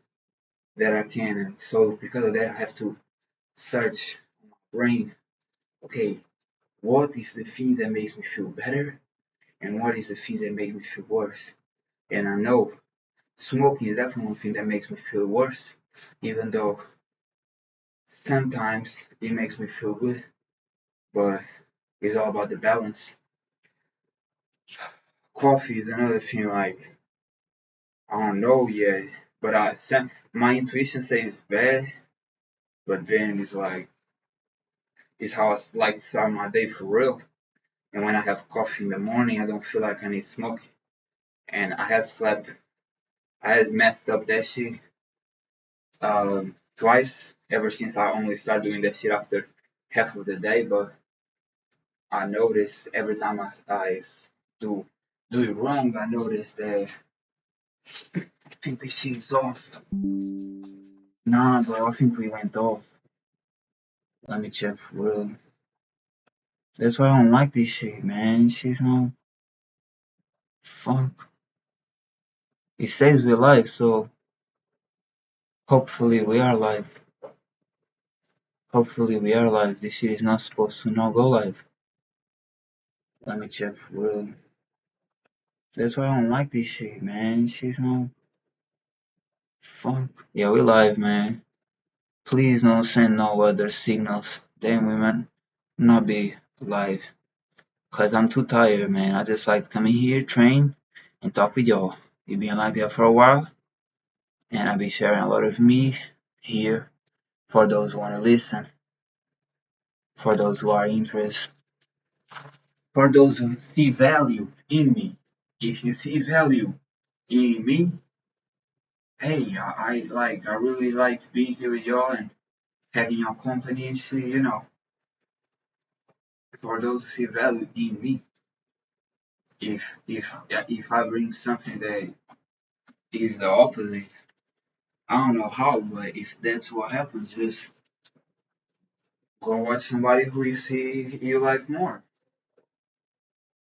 that I can, and so because of that, I have to search my brain. Okay, what is the things that makes me feel better, and what is the things that make me feel worse? And I know smoking is definitely one thing that makes me feel worse, even though sometimes it makes me feel good, but it's all about the balance. Coffee is another thing, like, I don't know yet, but my intuition says bad, but then it's like, it's how I like to start my day for real. And when I have coffee in the morning, I don't feel like I need smoke. And I had messed up that shit twice ever since I only started doing that shit after half of the day. But I noticed every time do do it wrong, I noticed that I think this shit is off. Nah, bro, I think we went off. Let me check for real. That's why I don't like this shit, man. She's no fuck. It says we're live, so hopefully we are live. Hopefully we are live. This shit is not supposed to not go live. Let me check for real. That's why I don't like this shit, man. She's no fuck. Yeah, we live, man. Please don't send no other signals. Then we might not be live. Cause I'm too tired, man. I just like coming here, train, and talk with y'all. We've been like that for a while, and I'll be sharing a lot of me here for those who want to listen, for those who are interested, for those who see value in me. If you see value in me, hey, I really like being here with y'all and having your company and shit, for those who see value in me. If I bring something that is the opposite, I don't know how, but if that's what happens, just go watch somebody who you see you like more.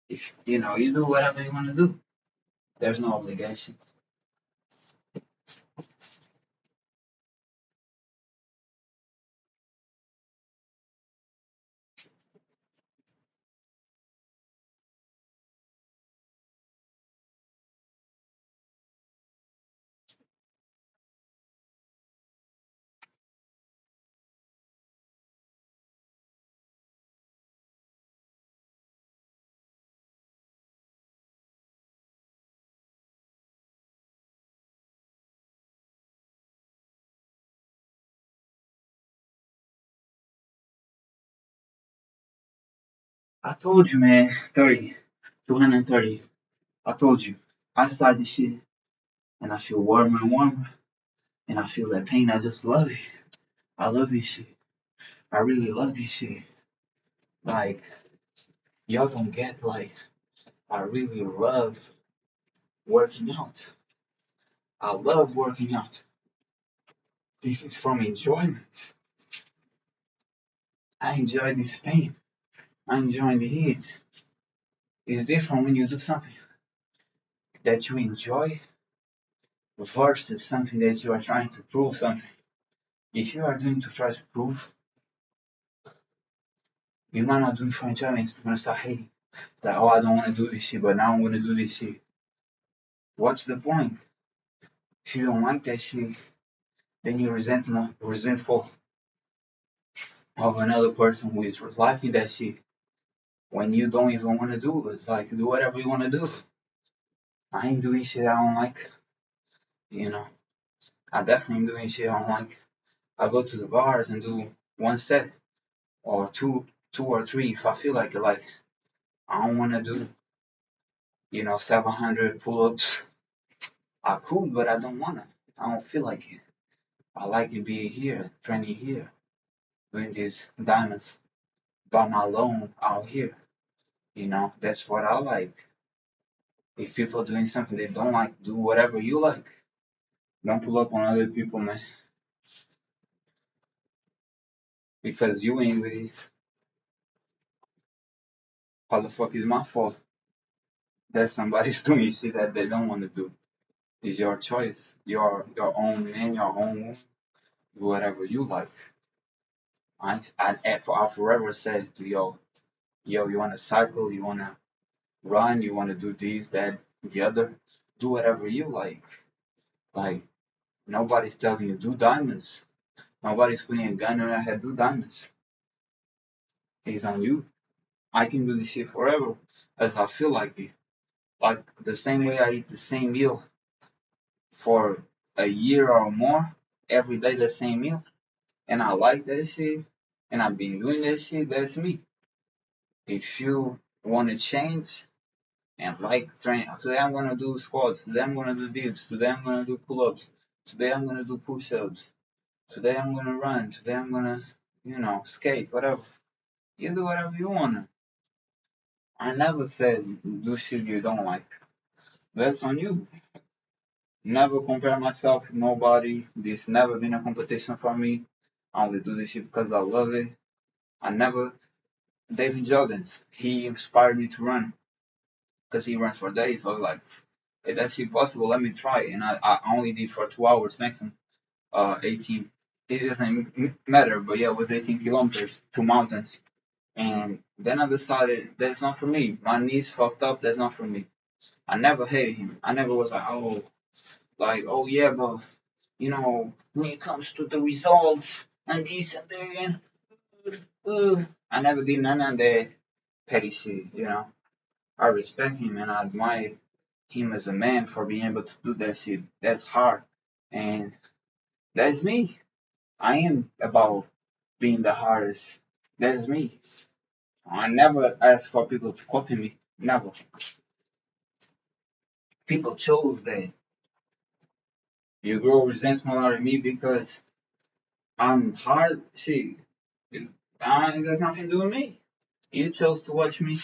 If you do whatever you want to do. There's no obligation. I told you, man. 30, 230. I told you. I started this shit, and I feel warmer and warmer, and I feel that pain. I just love it. I love this shit. I really love this shit. Like, y'all don't get, like, I really love working out. I love working out. This is from enjoyment. I enjoy this pain. I enjoy the heat. It's different when you do something that you enjoy versus something that you are trying to prove something. If you are doing to try to prove, you're not doing for enjoyment, you're gonna start hating. Like, oh, I don't want to do this shit, but now I'm gonna do this shit. What's the point? If you don't like that shit, then you're resentful of another person who is liking that shit when you don't even want to do it. It's like, do whatever you want to do. I ain't doing shit I don't like, you know. I definitely am doing shit I don't like. I go to the bars and do one set or two or three if I feel like it. Like, I don't want to do, 700 pull-ups. I could, but I don't want to. I don't feel like it. I like it being here, training here, doing these diamonds by my alone out here. That's what I like. If people are doing something they don't like, do whatever you like. Don't pull up on other people, man, because you ain't with it. How the fuck is my fault? that somebody's doing shit that they don't want to do. It's your choice. Your own man, your own woman, do whatever you like. I forever said to yo, you want to cycle, you want to run, you want to do this, that, the other, do whatever you like. Like, nobody's telling you do diamonds. Nobody's putting a gun on your head, do diamonds. It's on you. I can do this shit forever as I feel like it. Like the same way I eat the same meal for a year or more, every day the same meal, and I like that shit, and I've been doing that shit, that's me. If you want to change and like train, today I'm gonna do squats, today I'm gonna do dips, today I'm gonna do pull-ups, today I'm gonna do push-ups, today I'm gonna run, today I'm gonna, skate, whatever. You do whatever you wanna. I never said do shit you don't like. That's on you. Never compare myself with nobody. This never been a competition for me. I only do this shit because I love it. I never. David Jordan's. He inspired me to run because he runs for days. So I was like, hey, that shit possible. Let me try. And I only did for 2 hours maximum. 18. It doesn't matter, but yeah, it was 18 kilometers, two mountains. And then I decided that's not for me. My knees fucked up. That's not for me. I never hated him. I never was oh yeah, but when it comes to the results and this and that, I never did none of that petty shit. I respect him and I admire him as a man for being able to do that shit. That's hard. And that's me. I am about being the hardest. That's me. I never ask for people to copy me. Never. People chose that. You grow resentment out of me because I'm hard. See, it has nothing to do with me. You chose to watch me.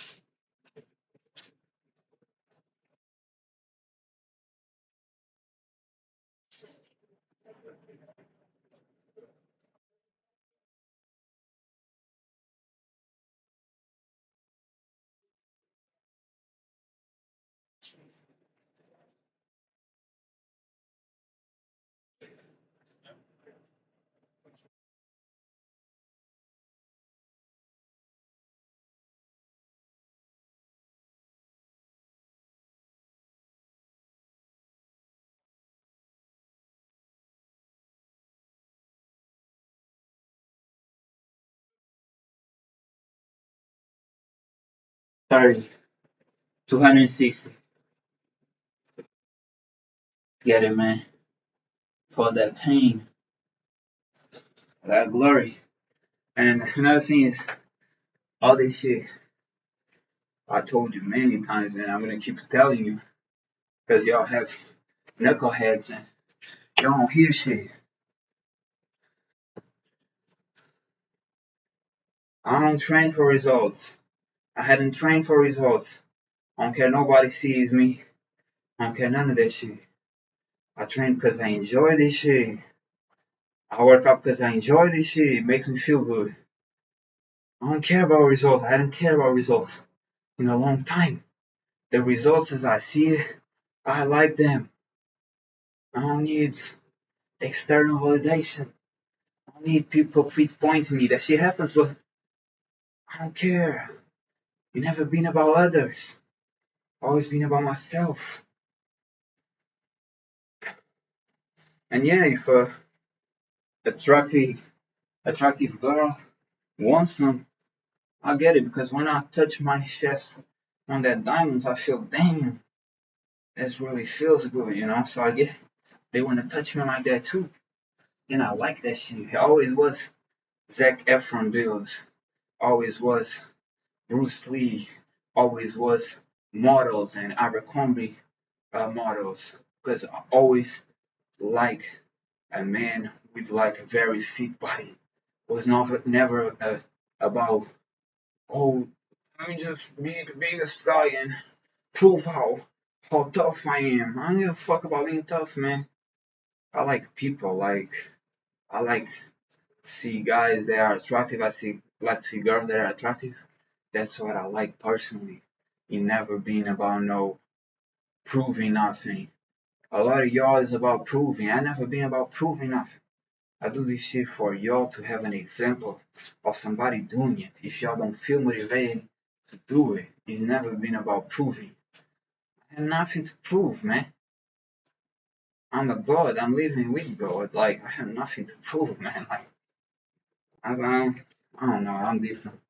30, 260. Get it, man. For that pain, that glory. And another thing is, all this shit I told you many times, and I'm gonna keep telling you, because y'all have knuckleheads and y'all don't hear shit. I don't train for results. I hadn't trained for results. I don't care nobody sees me. I don't care none of that shit. I train because I enjoy this shit. I work out because I enjoy this shit. It makes me feel good. I don't care about results. I don't care about results in a long time. The results as I see it, I like them. I don't need external validation. I don't need people pointing me. That shit happens, but I don't care. It never been about others. Always been about myself. And yeah, if a attractive attractive girl wants some, I get it because when I touch my chest on that diamonds, I feel damn, that really feels good. So I get they want to touch me like that too. And I like that shit. It always was Zac Efron builds. Always was Bruce Lee. Always was models and Abercrombie models. Because I always like a man with like a very fit body. It was never about oh let me just be the biggest guy and prove how tough I am. I don't give a fuck about being tough, man. I like people. I like see guys that are attractive. I see like to see girls that are attractive. That's what I like personally. It never been about no proving nothing. A lot of y'all is about proving. I never been about proving nothing. I do this shit for y'all to have an example of somebody doing it. If y'all don't feel motivated to do it, it's never been about proving. I have nothing to prove, man. I'm a god. I'm living with God. Like I have nothing to prove, man. Like I don't know. I'm different.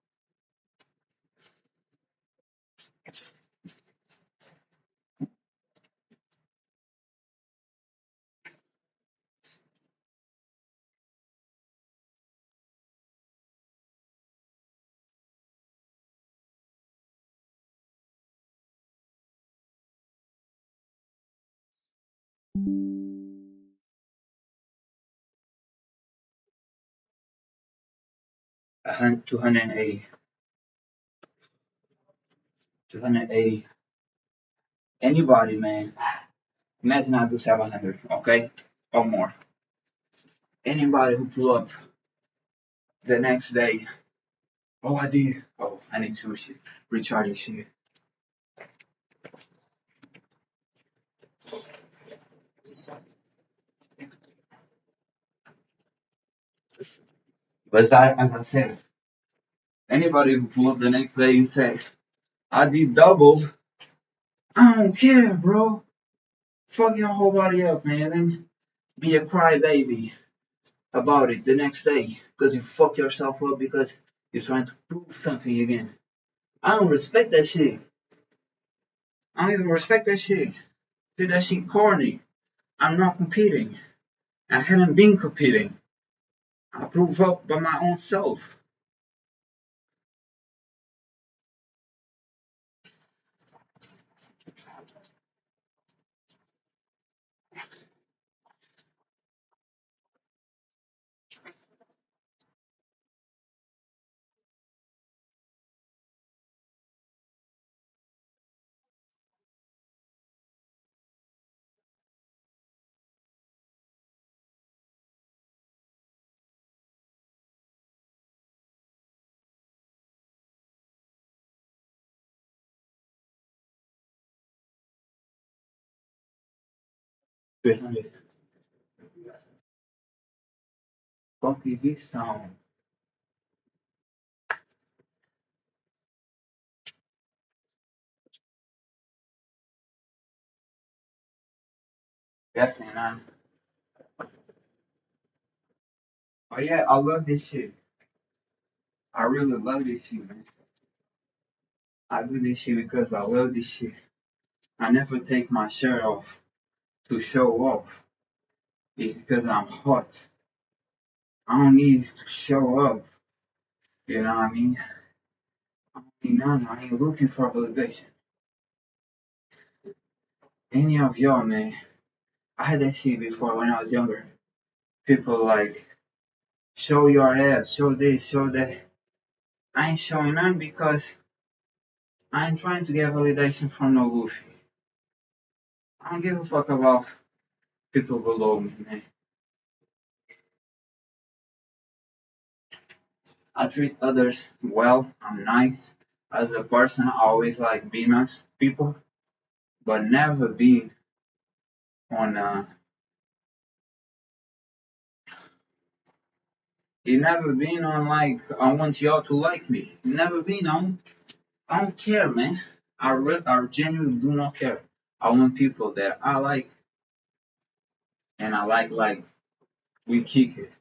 280. 280. Anybody, man. Imagine I do 700, okay? Or more. Anybody who pull up the next day, oh, I did. Oh, I need to recharge this shit. But as I said, anybody who pull up the next day and say, I did double, I don't care, bro. Fuck your whole body up, man. And be a crybaby about it the next day because you fuck yourself up because you're trying to prove something again. I don't respect that shit. I don't even respect that shit. Feel that shit corny. I'm not competing. I haven't been competing. I prove up by my own self. 300. Fuck is this sound? That's it, man. Oh yeah, I love this shit. I really love this shit, man. I do this shit because I love this shit. I never take my shirt off to show off. It's because I'm hot. I don't need to show up. You know what I mean? I don't need none. I ain't looking for validation. Any of y'all, man. I had that shit before when I was younger. People like, show your ass, show this, show that. I ain't showing none because I ain't trying to get validation from no goofy. I don't give a fuck about people below me, man. I treat others well. I'm nice. As a person, I always like be nice to people, but never been on it never been on like I want y'all to like me. It never been on. I don't care, man. I genuinely do not care. I want people that I like and I like we kick it.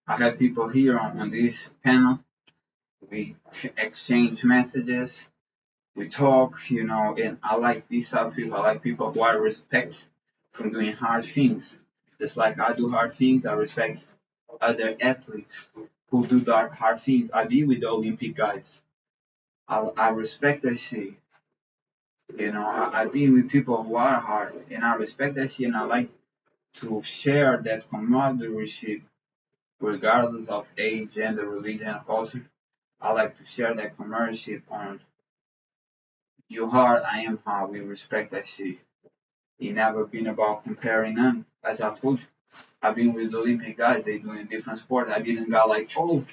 I have people here on this panel. We exchange messages. We talk, and I like these type of people. I like people who I respect from doing hard things. Just like I do hard things, I respect other athletes who do dark hard things. I be with the Olympic guys. I respect that shit. I be with people who are hard, and I respect that shit, and I like to share that camaraderie, regardless of age, gender, religion, and culture. I like to share that camaraderie on you hard, I am hard. We respect that shit. It never been about comparing them. As I told you, I've been with the Olympic guys. They doing different sport. I didn't got like, oh,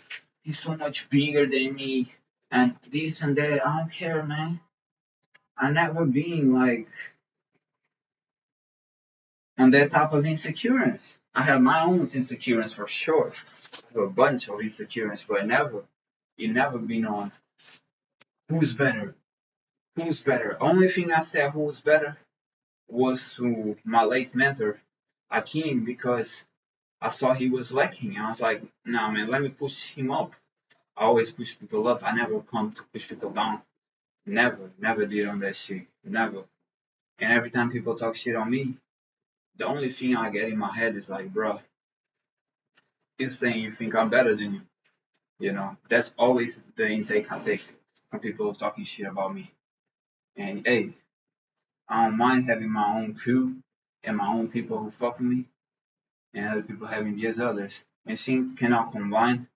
he's so much bigger than me, and this and that. I don't care, man. I never been like on that type of insecurity. I have my own insecurities for sure. I have a bunch of insecurities, but never, you never been on who's better, who's better. Only thing I said who's better was to my late mentor, Akeem, because I saw he was lacking. And I was like, nah, man, let me push him up. I always push people up. I never come to push people down. Never, never did on that shit. Never. And every time people talk shit on me, the only thing I get in my head is like, bro, you saying you think I'm better than you. You know, that's always the intake I take when people talking shit about me. And hey, I don't mind having my own crew and my own people who fuck with me, and other people having these others. And things cannot combine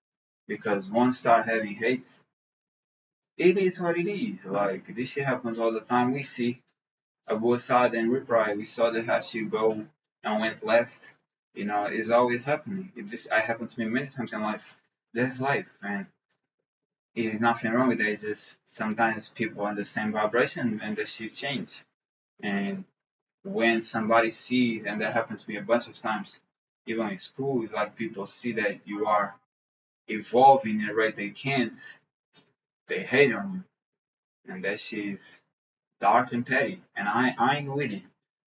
because one start having hates. It is what it is. Like this shit happens all the time. We see a both side and reprise. We saw the how she go and went left. You know, it's always happening. It just I happened to me many times in life. That's life, man. There's nothing wrong with that. It's just sometimes people on the same vibration and the shit change. And when somebody sees, and that happened to me a bunch of times, even in school, it's like people see that you are evolving in a rate they can't, they hate on you. And that shit is dark and petty. And I ain't with it.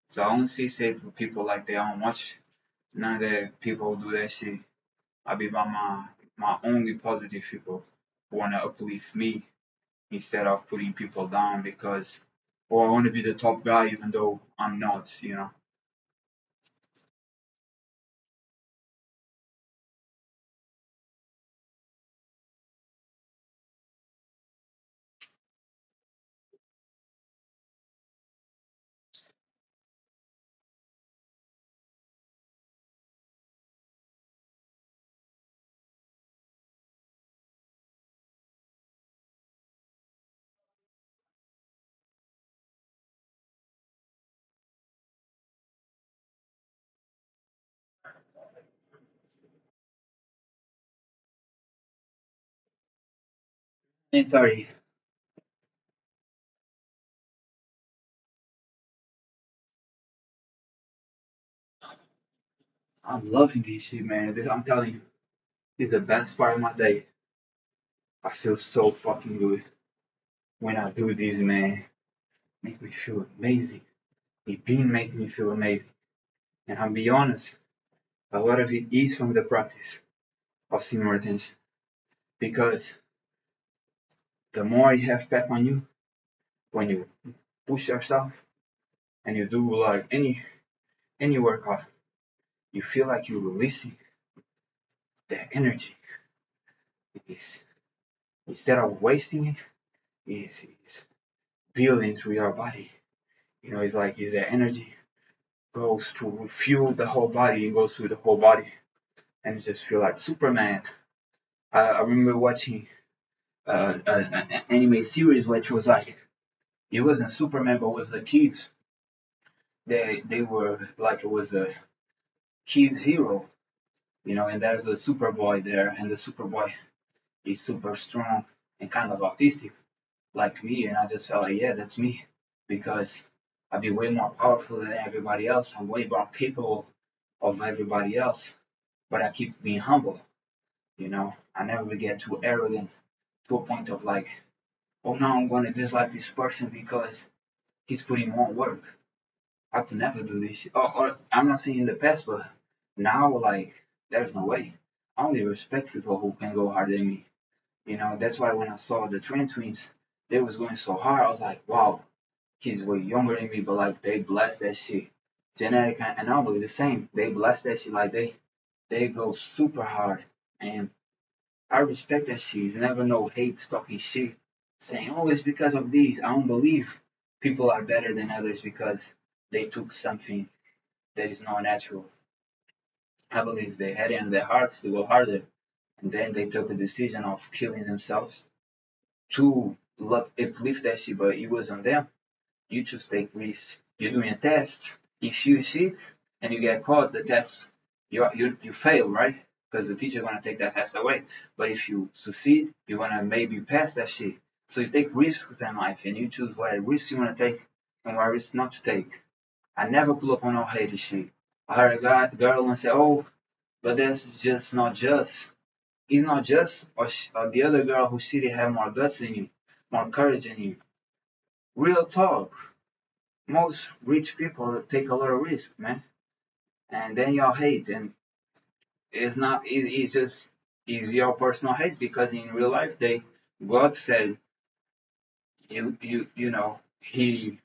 So I don't see say to people like they don't watch none of the people who do that shit. I be by my only positive people who wanna uplift me instead of putting people down because or I want to be the top guy even though I'm not, you know. And 30. I'm loving this shit, man. I'm telling you, it's the best part of my day. I feel so fucking good when I do this, man. Makes me feel amazing. It been making me feel amazing. And I'll be honest, a lot of it is from the practice of senior retention. Because the more you have pep on you, when you push yourself and you do like any workout, you feel like you're releasing that energy. Is instead of wasting it, is building through your body. You know, it's like is that energy goes to fuel the whole body, it goes through the whole body, and you just feel like Superman. I remember watching an anime series which was like it wasn't Superman, but it was the kids. They were like it was the kids hero, you know, and there's the Superboy there, and the Superboy is super strong and kind of autistic like me, and I just felt like, yeah, that's me, because I'd be way more powerful than everybody else. I'm way more capable of everybody else, but I keep being humble. You know, I never get too arrogant to a point of like, oh, now I'm going to dislike this person because he's putting more work. I could never do this. Or I'm not saying in the past, but now, like, there's no way. I only respect people who can go harder than me. You know, that's why when I saw the twin twins, they was going so hard. I was like, wow, kids way younger than me, but like they blessed that shit. Genetic anomaly, the same. They blessed that shit. Like they go super hard, and I respect that shit. You never know hate talking shit, saying, "Oh, it's because of these." I don't believe people are better than others because they took something that is not natural. I believe they had it in their hearts to go harder, and then they took a decision of killing themselves to uplift that shit, but it was on them. You just take risks. You're doing a test. If you cheat and you get caught, the test you fail, right? Because the teacher gonna take that test away. But if you succeed, you're gonna maybe pass that shit. So you take risks in life and you choose what risks you want to take and what risks not to take. I never pull up on no hater shit. I heard a girl and say, "Oh, but that's just not just." It's not just, or the other girl who see they have more guts than you, more courage than you. Real talk. Most rich people take a lot of risk, man. And then y'all hate, and it's not. It's just it's your personal hate because in real life God said he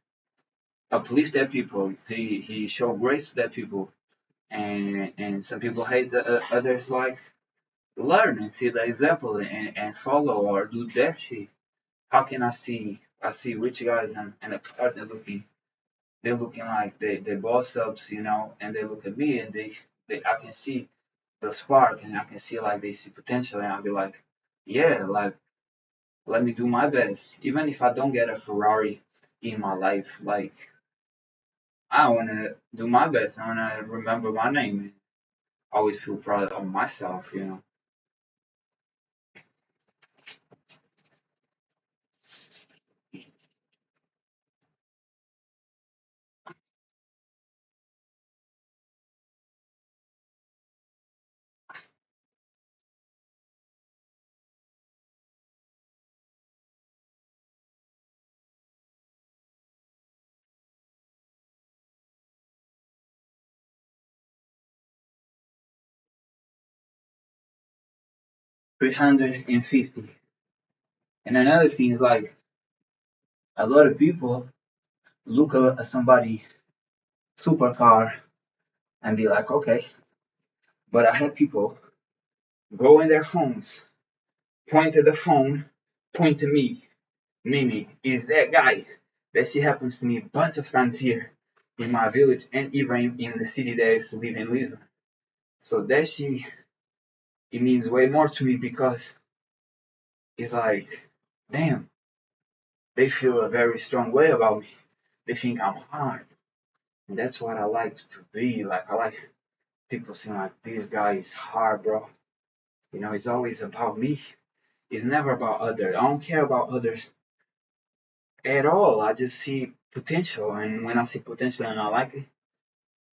uplifted people. He showed grace to that people, and some people hate others like learn and see the example and follow or do their shit. How can I see rich guys and a car they're looking like they boss ups, and they look at me and they I can see the spark and I can see like they see potential and I'll be like, yeah, like let me do my best. Even if I don't get a Ferrari in my life, like I wanna do my best. I wanna remember my name and always feel proud of myself. 350. And another thing is like a lot of people look at somebody supercar and be like, okay, but I had people go in their homes, point to the phone, point to me, Mimi is that guy. That shit happens to me a bunch of times here in my village and even in the city that I used to live in, Lisbon. So that shit, it means way more to me because it's like, damn, they feel a very strong way about me. They think I'm hard. And that's what I like to be. Like, I like people saying, like, this guy is hard, bro. It's always about me. It's never about others. I don't care about others at all. I just see potential. And when I see potential and I like it,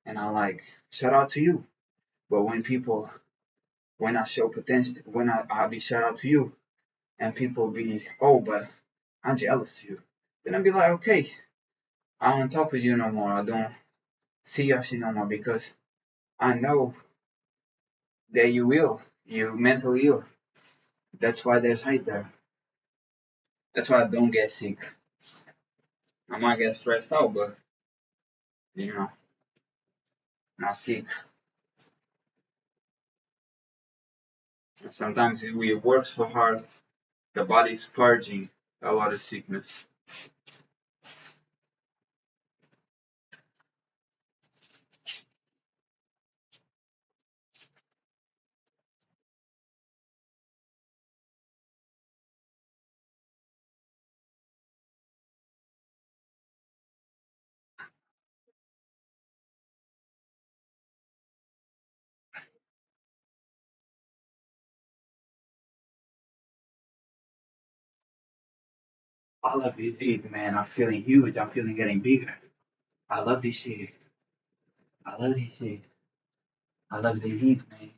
and I like, shout out to you. But when I show potential, when I be shout out to you, and people be, oh, but I'm jealous of you. Then I be like, okay, I'm on top of you no more. I don't see your shit no more because I know that you mentally ill. That's why there's hate there. That's why I don't get sick. I might get stressed out, but you know, not sick. And sometimes we work so hard, the body's purging a lot of sickness. I love this heat, man. I'm feeling huge. I'm feeling getting bigger. I love this shit. I love this shit. I love the heat, man.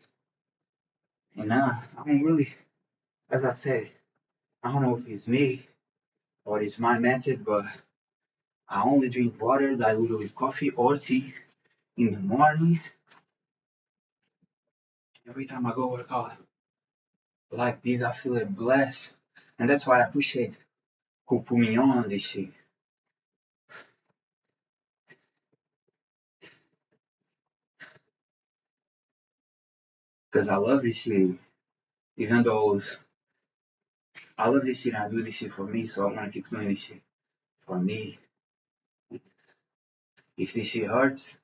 And I don't really, as I said, I don't know if it's me or it's my method, but I only drink water diluted with coffee or tea in the morning every time I go work out. Like this, I feel like blessed. And that's why I appreciate who put me on this shit. Because I love this shit. Even though I love this shit and I do this shit for me, so I want to keep doing this shit for me. If this shit hurts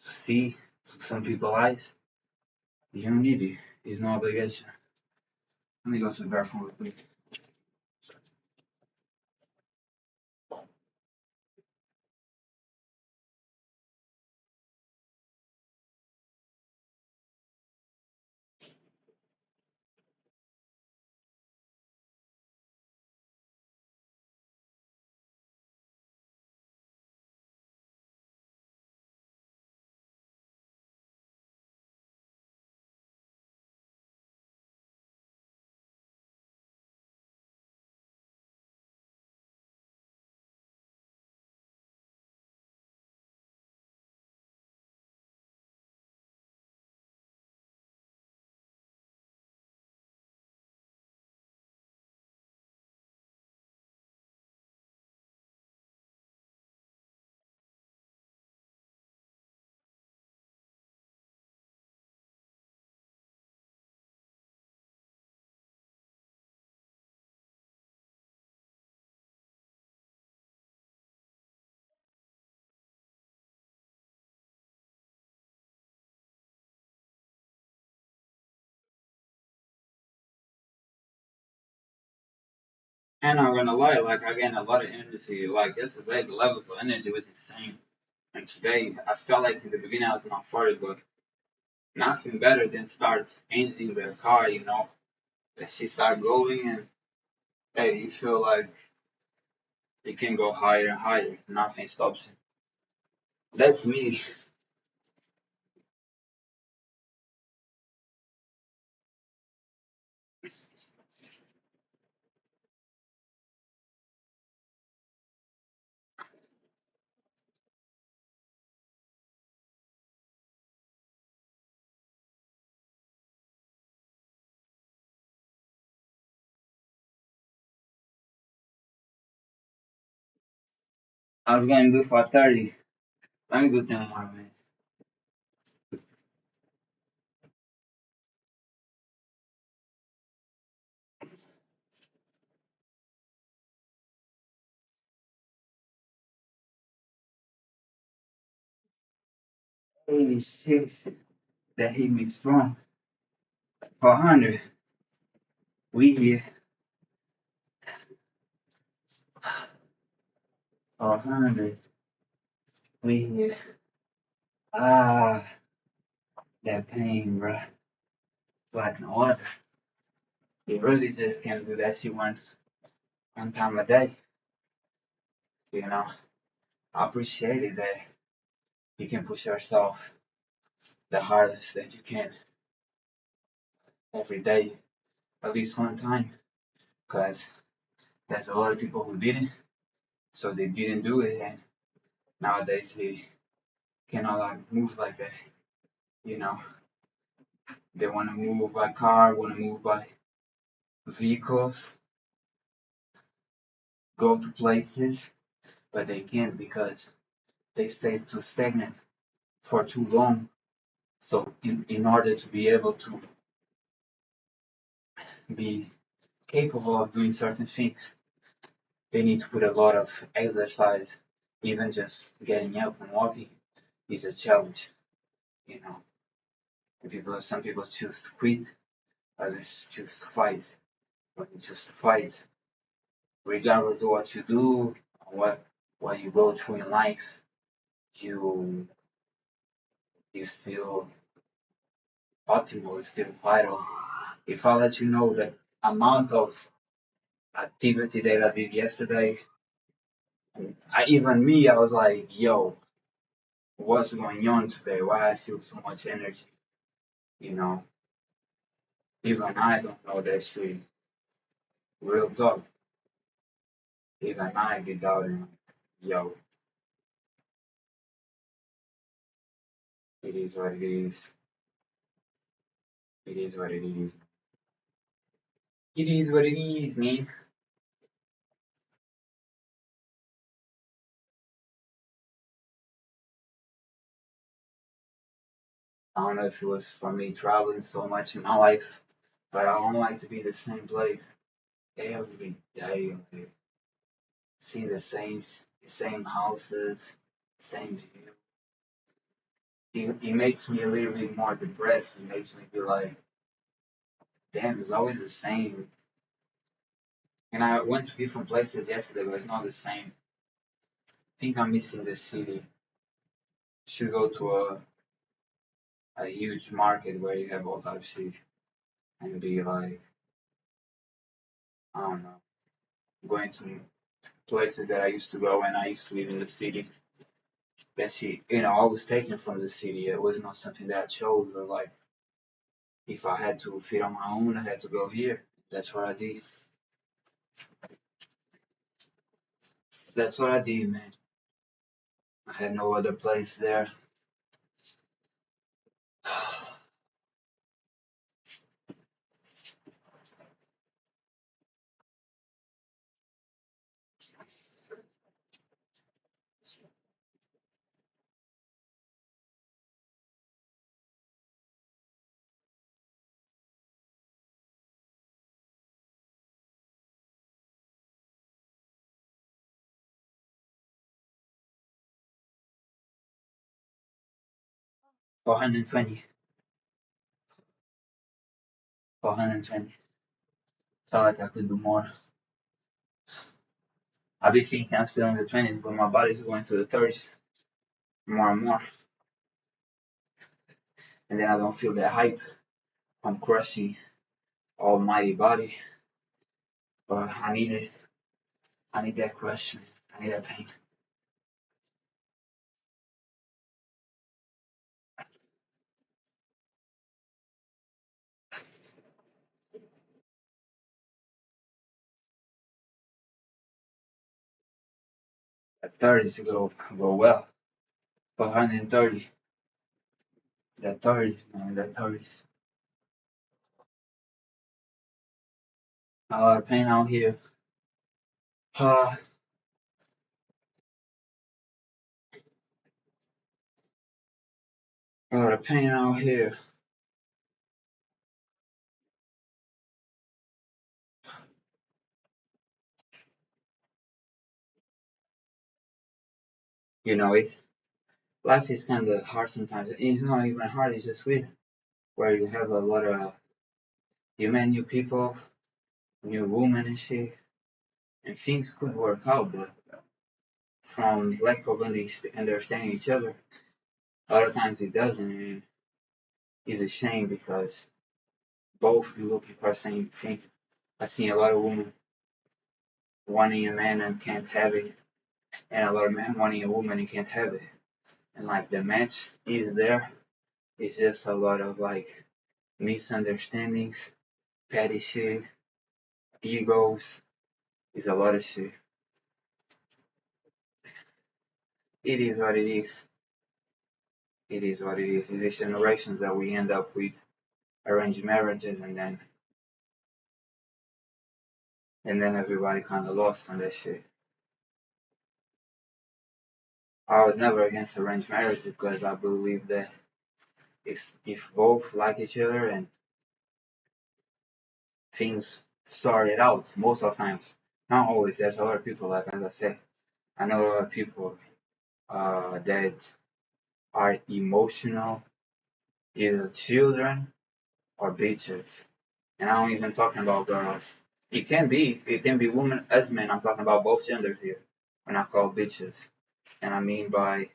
to see to some people's eyes, you don't need it. It's no obligation. Let me go to the bathroom real quick. And I'm gonna lie, like I gained a lot of energy. Like yesterday, the levels of energy was insane. And today, I felt like in the beginning I was not for it, but nothing better than start engine the car, Let she start going and hey, you feel like it can go higher and higher. Nothing stops it. That's me. I was gonna do for 30. Let me do 10 more, man. Holy shit. That hit me strong. 400. We here. 400. We here. Ah, that pain, bruh. Like no other. You really just can't do that shit one time a day. You know, I appreciate it that you can push yourself the hardest that you can every day, at least one time. Because there's a lot of people who didn't, so they didn't do it, and nowadays they cannot like move like that. You know, they want to move by car, want to move by vehicles, go to places, but they can't because they stay too stagnant for too long. So in order to be able to be capable of doing certain things, they need to put a lot of exercise. Even just getting up and walking is a challenge, you know. Some people choose to quit, others choose to fight. When you choose to fight, regardless of what you do, what what you go through in life, you you still optimal, you still vital. If I let you know the amount of activity that I did yesterday, even me, I was like, yo, what's going on today? Why I feel so much energy? You know, even I don't know that shit. Real talk. Even I get out and yo, it is what it is. It is what it is. It is what it is, man. I don't know if it was from me traveling so much in my life, but I don't like to be in the same place every day. Like, see the same houses, same view. It makes me a little bit more depressed. It makes me feel like, damn, it's always the same. And I went to different places yesterday, but it's not the same. I think I'm missing the city. Should go to a huge market where you have all types of shit and be like, I don't know, going to places that I used to go when I used to live in the city. That shit, I was taken from the city. It was not something that I chose. Or like, if I had to fit on my own, I had to go here. That's what I did. That's what I did, man. I had no other place there. 420. 420. Felt like I could do more. I'll be thinking I'm still in the 20s, but my body's going to the 30s more and more. And then I don't feel that hype from crushing almighty body. But I need it. I need that crush. I need that pain. That 30s go well. 430. That 30s, man. That 30s. A lot of pain out here. Uh, a lot of pain out here. You know, it's life is kind of hard sometimes. It's not even hard. It's just weird. Where you have a lot of you met new people, new women and shit, and things could work out, but from lack of understanding each other, a lot of times it doesn't, and it's a shame because both be looking for the same thing. I've seen a lot of women wanting a man and can't have it, and a lot of men wanting a woman and can't have it. And like the match is there, it's just a lot of like misunderstandings, petty shit, egos. It's a lot of shit. It is what it is. It is what it is. It's the generations that we end up with arranged marriages, and then everybody kind of lost on that shit. I was never against arranged marriage because I believe that if both like each other and things sort it out most of the times, not always. There's a lot of people, like as I said, I know a lot of people that are emotional, either children or bitches. And I'm not even talking about girls. It can be women as men. I'm talking about both genders here when I call bitches. And I mean by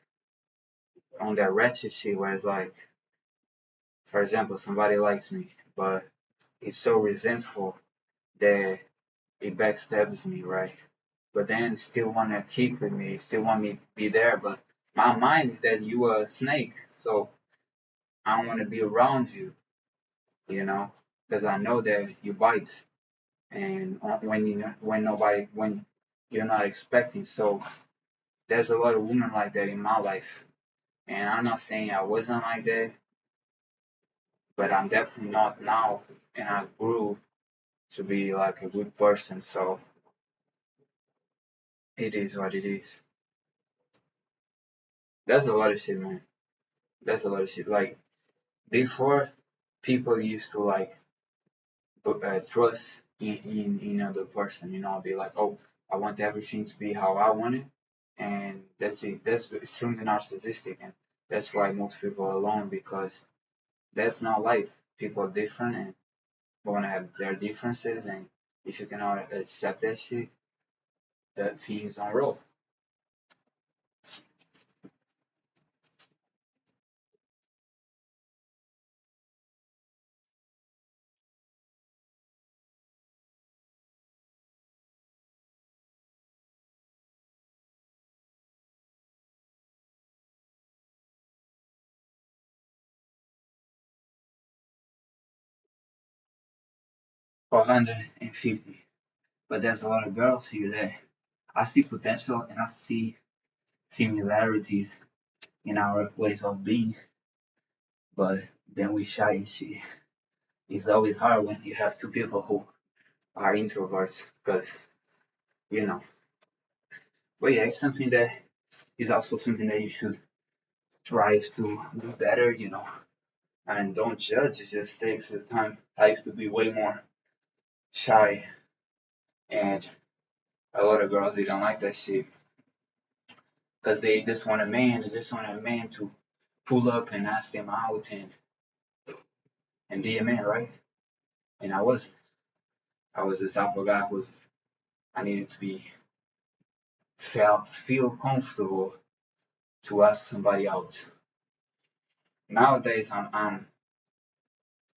on that ratchet shit where it's like, for example, somebody likes me, but it's so resentful that it backstabs me, right? But then still wanna kick with me, still want me to be there, but my mind is that you are a snake, so I don't wanna be around you, you know, because I know that you bite, and when you're not expecting. So there's a lot of women like that in my life, and I'm not saying I wasn't like that, but I'm definitely not now, and I grew to be like a good person. So it is what it is. That's a lot of shit, man. That's a lot of shit. Like before, people used to like trust in other person. You know, be like, oh, I want everything to be how I want it, and that's it. That's extremely narcissistic, and that's why most people are alone because that's not life. People are different and want to have their differences, and if you cannot accept that shit, that things don't roll. 450. But there's a lot of girls here that I see potential and I see similarities in our ways of being, but then we shy and shit. It's always hard when you have two people who are introverts, because you know. But yeah, it's something that is also something that you should try to do better, and don't judge. It just takes the time. I used to be way more shy, and a lot of girls they don't like that shit because they just want a man. They just want a man to pull up and ask them out and be a man, right? And I was the type of guy who was I needed to be feel comfortable to ask somebody out. Nowadays,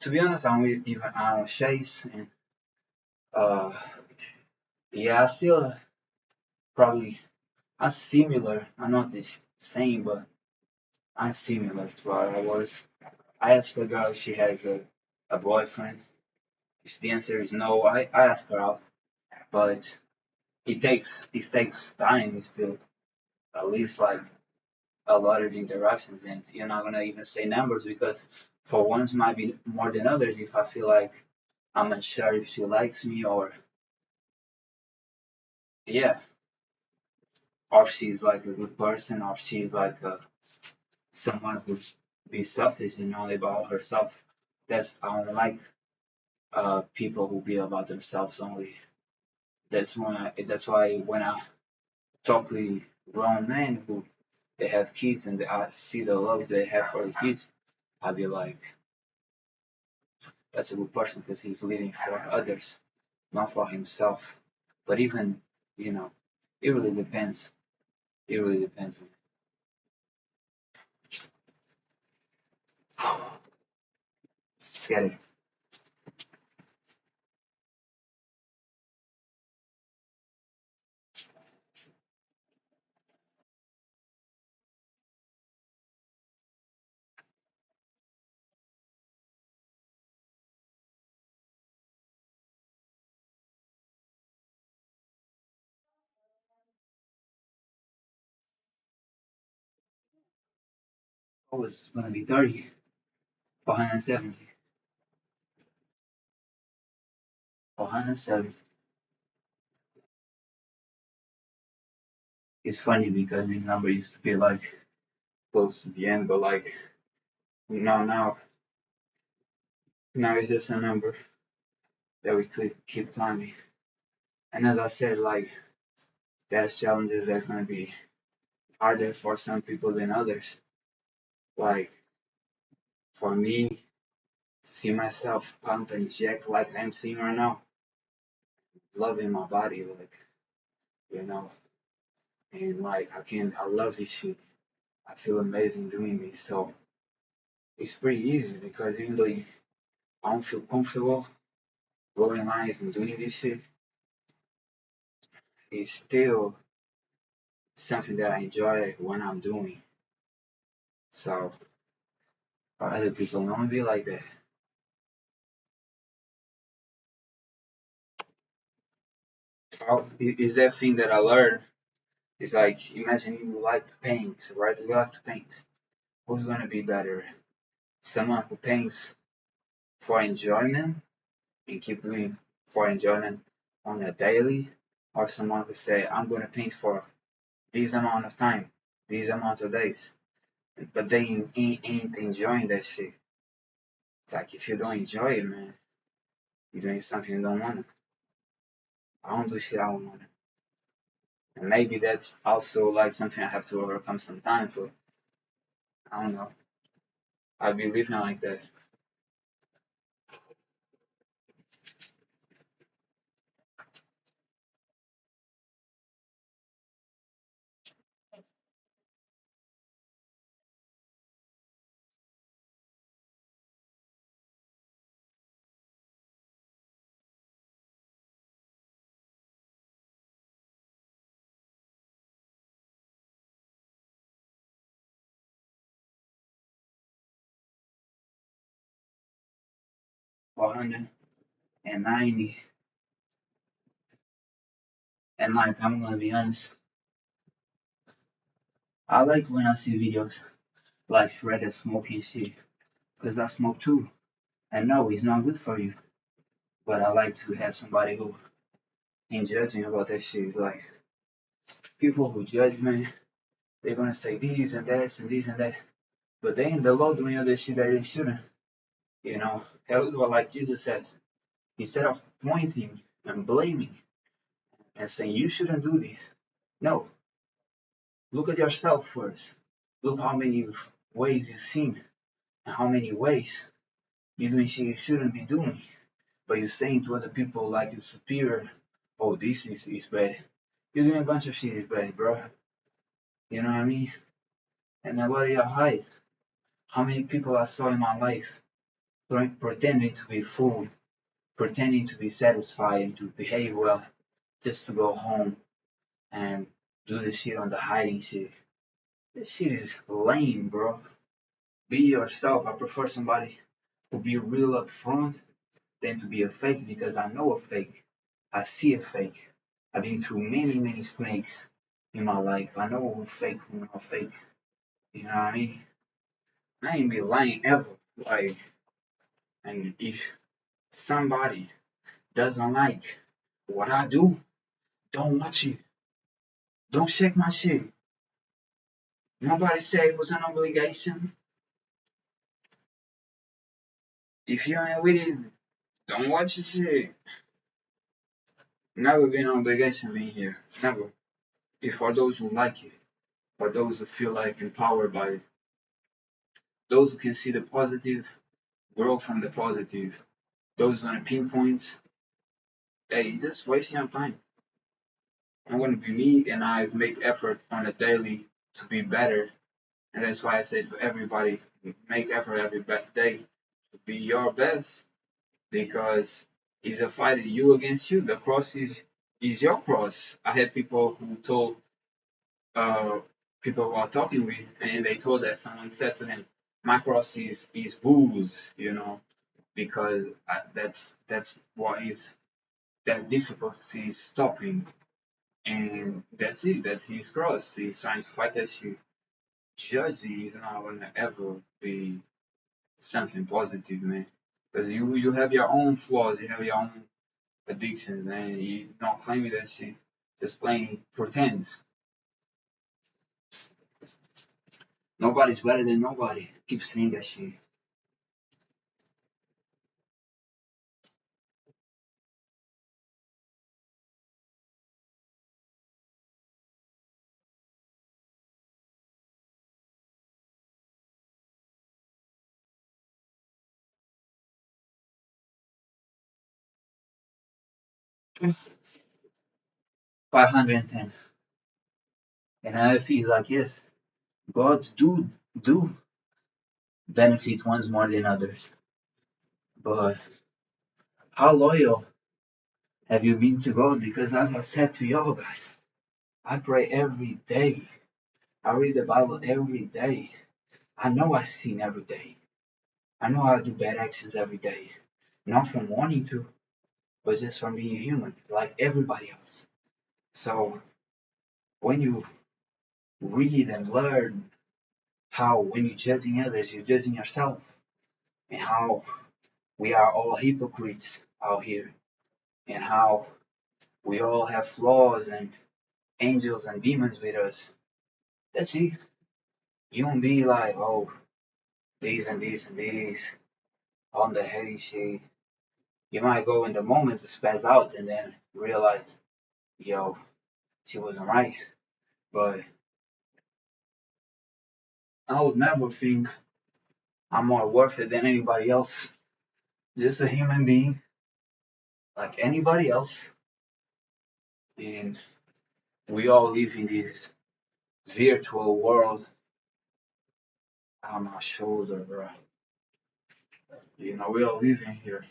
to be honest, I'm Chase, and uh, yeah, I still probably I'm similar. I'm not the same, but I'm similar to what I was. I asked a girl if she has a boyfriend. If the answer is no, I ask her out, but it takes time. It's still at least like a lot of interactions, and you're not gonna even say numbers because for ones might be more than others. If I feel like I'm unsure if she likes me, or yeah, or she's like a good person, or she's like someone who be selfish and only about herself. I don't like people who be about themselves only. That's why when I talk with grown men who they have kids and I see the love they have for the kids, I be like, that's a good person because he's living for others, not for himself. But even, you know, it really depends. It really depends. Scary. Oh, it's gonna be 30, 470, 470. It's funny because this number used to be like close to the end, but like now, now it's just a number that we keep climbing. And as I said, like there's challenges that's gonna be harder for some people than others. Like for me, to see myself pump and jack like I'm seeing right now, loving my body, like you know, and like I love this shit. I feel amazing doing this, so it's pretty easy because even though I don't feel comfortable going live and doing this shit, it's still something that I enjoy when I'm doing. So for other people, don't be like that. Is that thing that I learned? It's like imagine you like to paint, right? You like to paint. Who's gonna be better? Someone who paints for enjoyment and keep doing for enjoyment on a daily, or someone who say I'm gonna paint for this amount of time, this amount of days, but they ain't enjoying that shit. It's like if you don't enjoy it, man, you're doing something you don't want to. I don't do shit I don't want to. And maybe that's also like something I have to overcome sometimes, but I don't know. I'll be living like that. 490. And like, I'm gonna be honest, I like when I see videos like Reddit smoking shit, because I smoke too. And no, it's not good for you. But I like to have somebody who ain't judging about that shit. It's like, people who judge me, they're gonna say this and that and this and that. But they in the law doing other shit that they shouldn't. You know, that was what like Jesus said. Instead of pointing and blaming and saying you shouldn't do this, no, look at yourself first. Look how many ways you sin and how many ways you're doing shit you shouldn't be doing. But you're saying to other people like you're superior, oh, this is bad. You're doing a bunch of shit, bro. You know what I mean? And then what do you hide? How many people I saw in my life pretending to be full, pretending to be satisfied and to behave well, just to go home and do the shit on the hiding shit. This shit is lame, bro. Be yourself. I prefer somebody who be real up front than to be a fake because I know a fake. I see a fake. I've been through many, many snakes in my life. I know who fake, who not fake. You know what I mean? I ain't be lying ever. Like, and if somebody doesn't like what I do, don't watch it. Don't check my shit. Nobody said it was an obligation. If you ain't with it, don't watch your shit. Never been an obligation being here. Never. It's for those who like it, for those who feel like empowered by it, those who can see the positive, grow from the positive, those who want to pinpoint, hey, you just wasting your time. I'm going to be me and I make effort on a daily to be better. And that's why I say to everybody, make effort every day to be your best because it's a fight you against you. The cross is your cross. I had people who told uh, people who are talking with, and they told that someone said to him, "My cross is booze," because that's what is that difficulty is stopping, and that's it. That's his cross. He's trying to fight that shit. Judging is not gonna ever be something positive, man. Because you have your own flaws, you have your own addictions, and you don't claim that shit. Just plain pretends. Nobody's better than nobody. Keep saying that shit. 510. And I feel like yes, gods do benefit ones more than others. But how loyal have you been to God? Because as I said to y'all guys, I pray every day. I read the Bible every day. I know I sin every day. I know I do bad actions every day. Not from wanting to, but just from being human, like everybody else. So when you read and learn how when you're judging others, you're judging yourself, and how we are all hypocrites out here, and how we all have flaws and angels and demons with us. That's it. You don't be like, oh, these and these and these on the heady shit. You might go in the moment to spaz out and then realize, yo, she wasn't right. But I would never think I'm more worth it than anybody else. Just a human being like anybody else. And we all live in this virtual world on my shoulder, bro. We all live in here.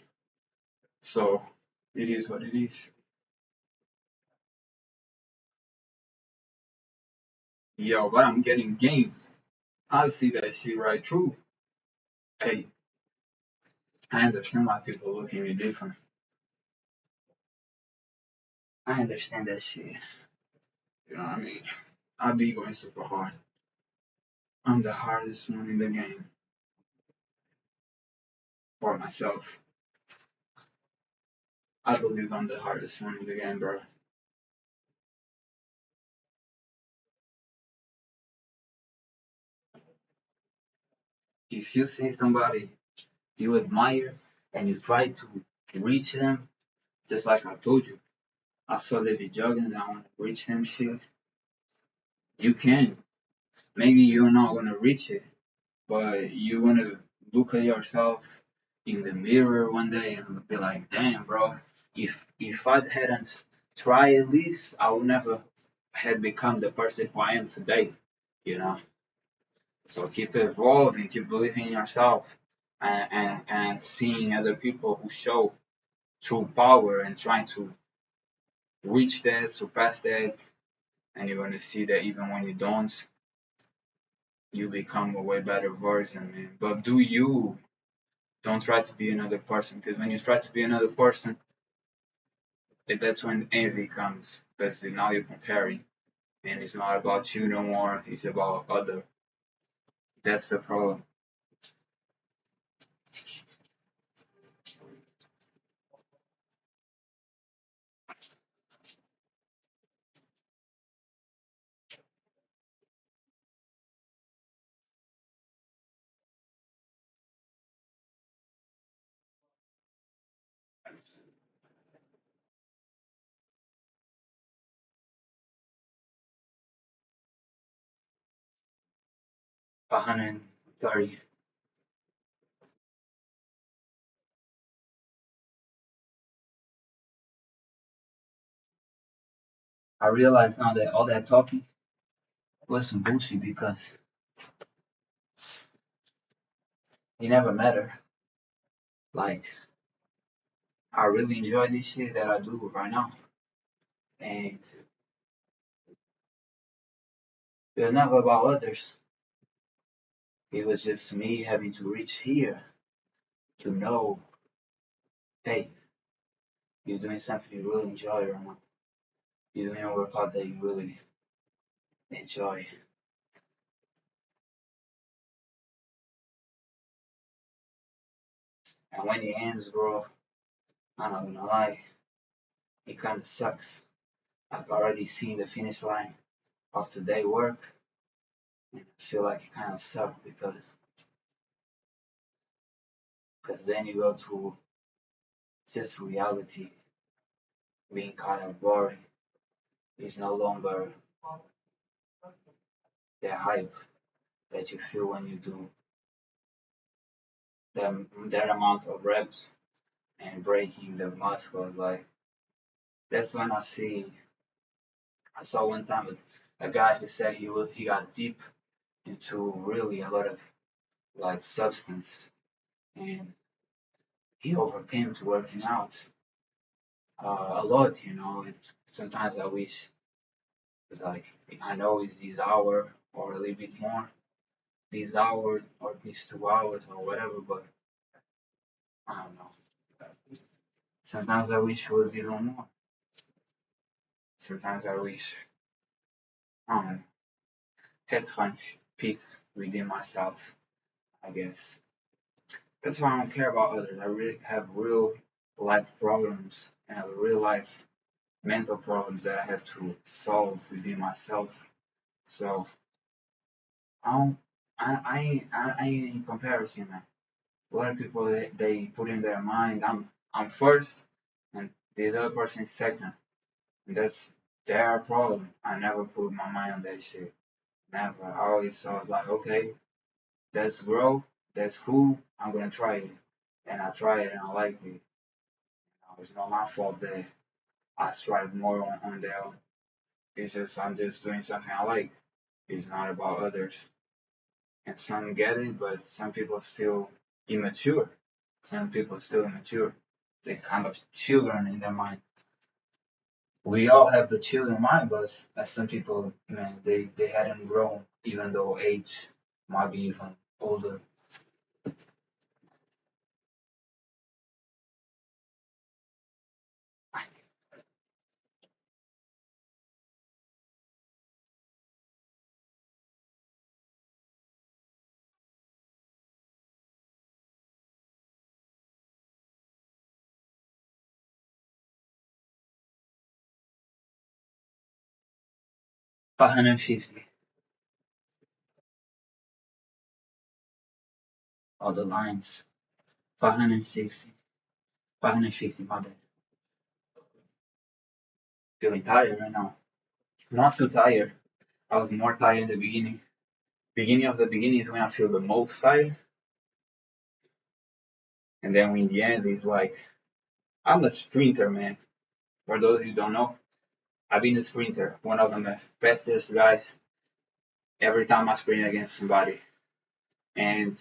So it is what it is. Yo, but I'm getting gains. I see that shit right through. Hey, I understand why people look at me different. I understand that shit. You know what I mean? I be going super hard. I'm the hardest one in the game for myself. I believe I'm the hardest one in the game, bro. If you see somebody you admire and you try to reach them, just like I told you, I saw they be jogging and I want to reach them shit. You can. Maybe you're not gonna reach it, but you're gonna look at yourself in the mirror one day and be like, damn, bro, if I hadn't tried this, I would never had become the person who I am today, you know. So keep evolving, keep believing in yourself, and seeing other people who show true power and trying to reach that, surpass that, and you're gonna see that even when you don't, you become a way better version, man. But do you? Don't try to be another person, because when you try to be another person, that's when envy comes, because now you're comparing, and it's not about you no more. It's about other. That's the problem. 130. I realize now that all that talking was some bullshit because it never mattered. Like, I really enjoy this shit that I do right now. And it was never about others. It was just me having to reach here to know, hey, you're doing something you really enjoy right now. You're doing a workout that you really enjoy. And when it ends, bro, I'm not gonna lie, it kind of sucks. I've already seen the finish line of today work, and I feel like it kind of sucked because then you go to just reality being kind of boring. It's no longer the hype that you feel when you do that amount of reps and breaking the muscle. Like that's when I saw one time a guy who said he got deep into really a lot of like substance and he overcame to working out a lot, you know. And sometimes I wish it's like I know it's this hour or a little bit more, this hour or these 2 hours or whatever, but I don't know. Sometimes I wish it was even more. Sometimes I wish I don't know, had to find peace within myself, I guess. That's why I don't care about others. I really have real life problems and real life mental problems that I have to solve within myself. So I don't, I ain't in comparison, man. A lot of people they put in their mind I'm first and this other person is second. And that's their problem. I never put my mind on that shit. Never. I always thought like, okay, that's grow, that's cool, I'm gonna try it. And I try it and I like it. It's not my fault that I strive more on that. It's just I'm just doing something I like. It's not about others. And some get it, but some people still immature. Some people still immature. They kind of children in their mind. We all have the children mind, but as some people, man, they hadn't grown, even though age might be even older. 550. All the lines. 560. 550, my bad. Feeling tired right now. Not too tired. I was more tired in the beginning. Beginning of the beginning is when I feel the most tired. And then in the end, it's like, I'm a sprinter, man. For those who don't know, I've been a sprinter, one of the fastest guys every time I sprint against somebody. And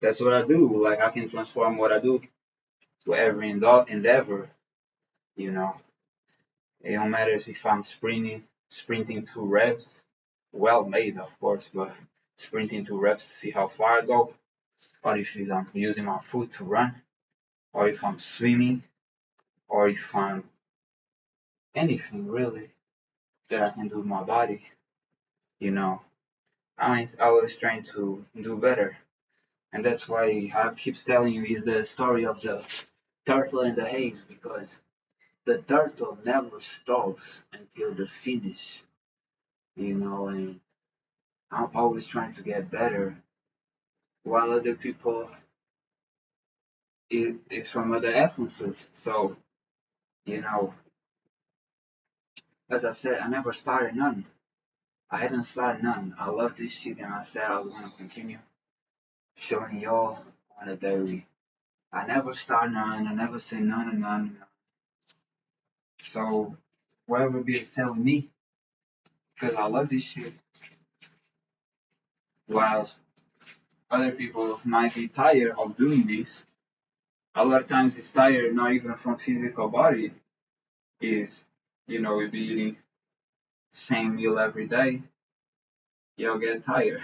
that's what I do. Like I can transform what I do to every endeavor, you know. It don't matter if I'm sprinting 2 reps, well made of course, but sprinting 2 reps to see how far I go, or if I'm using my foot to run, or if I'm swimming, or if I'm anything really that I can do with my body, you know. I was trying to do better. And that's why I keep telling you is the story of the turtle and the haze because the turtle never stops until the finish, and I'm always trying to get better while other people it's from other essences. So, you know, as I said, I never started none. I hadn't started none. I love this shit and I said I was gonna continue showing y'all on a daily. I never start none, I never say none and none. So whoever be telling me, because I love this shit, whilst other people might be tired of doing this. A lot of times it's tired not even from physical body, is we be eating same meal every day, you'll get tired.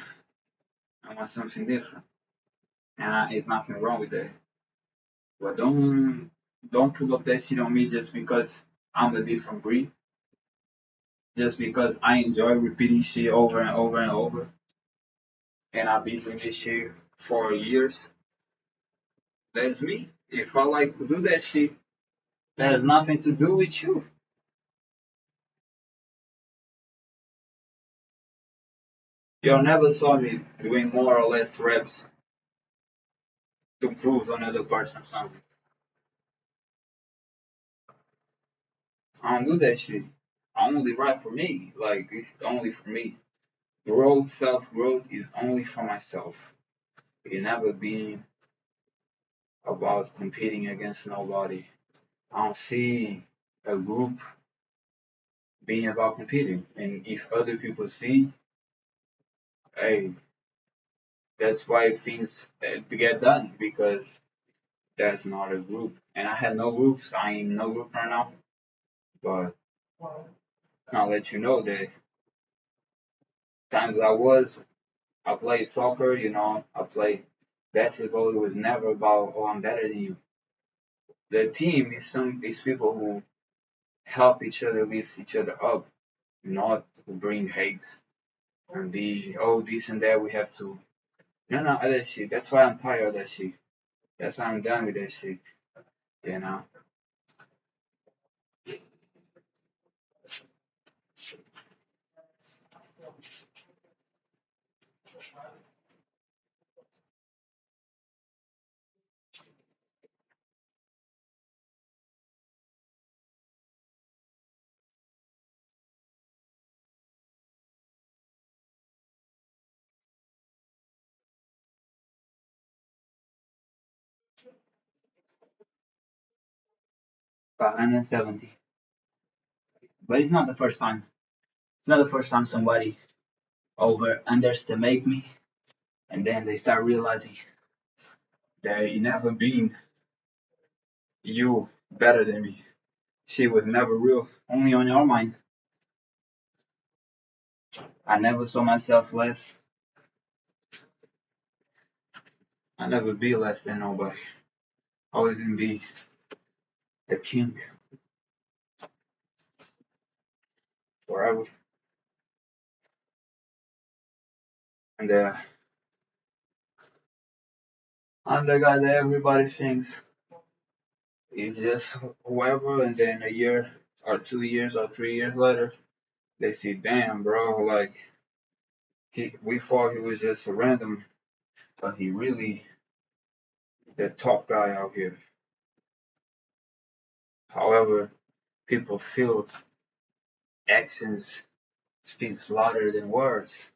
I want something different. And it's nothing wrong with that. But don't pull up that shit on me just because I'm a different breed. Just because I enjoy repeating shit over and over and over. And I've been doing this shit for years. That's me. If I like to do that shit, that has nothing to do with you. You'll never saw me doing more or less reps to prove another person something. I don't do that shit. I only write for me. Like it's only for me. Growth, self growth is only for myself. It never been about competing against nobody. I don't see a group being about competing. And if other people see, hey, that's why things get done because that's not a group. And I had no groups. I ain't no group right now. But I'll let you know that times I played soccer, I played basketball. It was never about, oh, I'm better than you. The team is people who help each other, lift each other up, not bring hate and be, oh, this and that. We have to. No, no, other shit. That's why I'm tired of that shit. That's why I'm done with that shit. You know. 570. But it's not the first time. It's not the first time somebody over underestimate me, and then they start realizing that it never been you better than me. She was never real, only on your mind. I never saw myself less. I never be less than nobody. Always gonna be the king forever. And I'm the guy that everybody thinks is just whoever, and then a year or 2 years or 3 years later, they see, damn, bro, like we thought he was just a random, but he really the top guy out here. However, people feel actions speaks louder than words.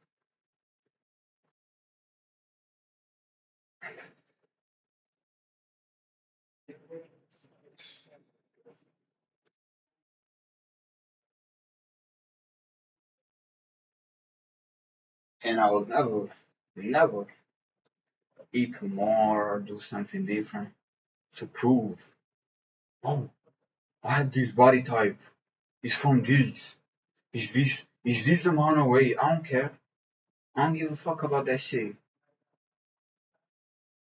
And I will never eat more or do something different to prove, oh, I have this body type. It's from this. Is this amount of weight? I don't care. I don't give a fuck about that shit.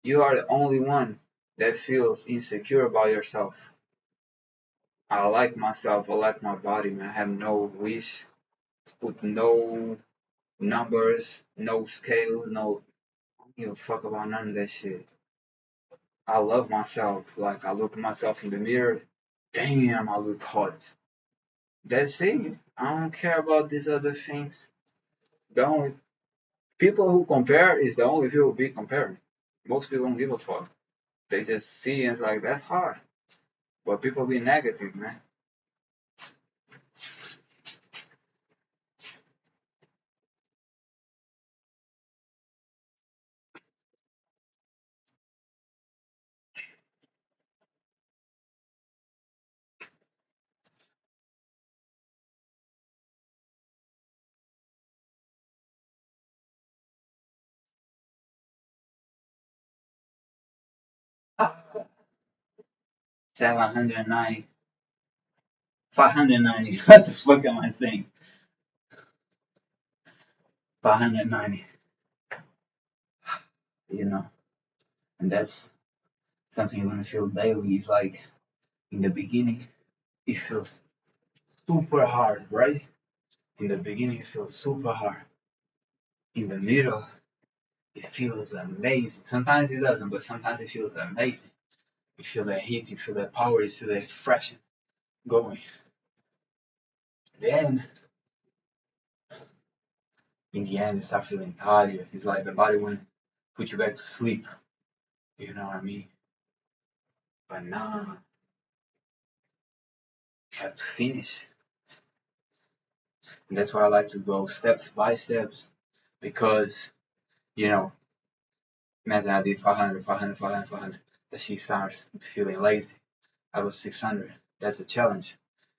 You are the only one that feels insecure about yourself. I like myself. I like my body, man. I have no wish to put no numbers, no scales, no. I don't give a fuck about none of that shit. I love myself. Like, I look at myself in the mirror. Damn, I look hot. That's it. I don't care about these other things. The only people who compare is the only people be comparing. Most people don't give a fuck. They just see and it's like that's hard. But people be negative, man. 790, 590. What the fuck am I saying? 590. You know, and that's something you're gonna feel daily. It's like in the beginning, it feels super hard, right? In the beginning, it feels super hard. In the middle, it feels amazing. Sometimes it doesn't, but sometimes it feels amazing. You feel that heat, you feel that power, you feel that fresh going. Then, in the end, you start feeling tired. It's like the body want to put you back to sleep. You know what I mean? But nah, you have to finish. And that's why I like to go steps by steps because, you know, imagine I did 500, 500, 500, 500. That she starts feeling lazy. I was 600. That's a challenge.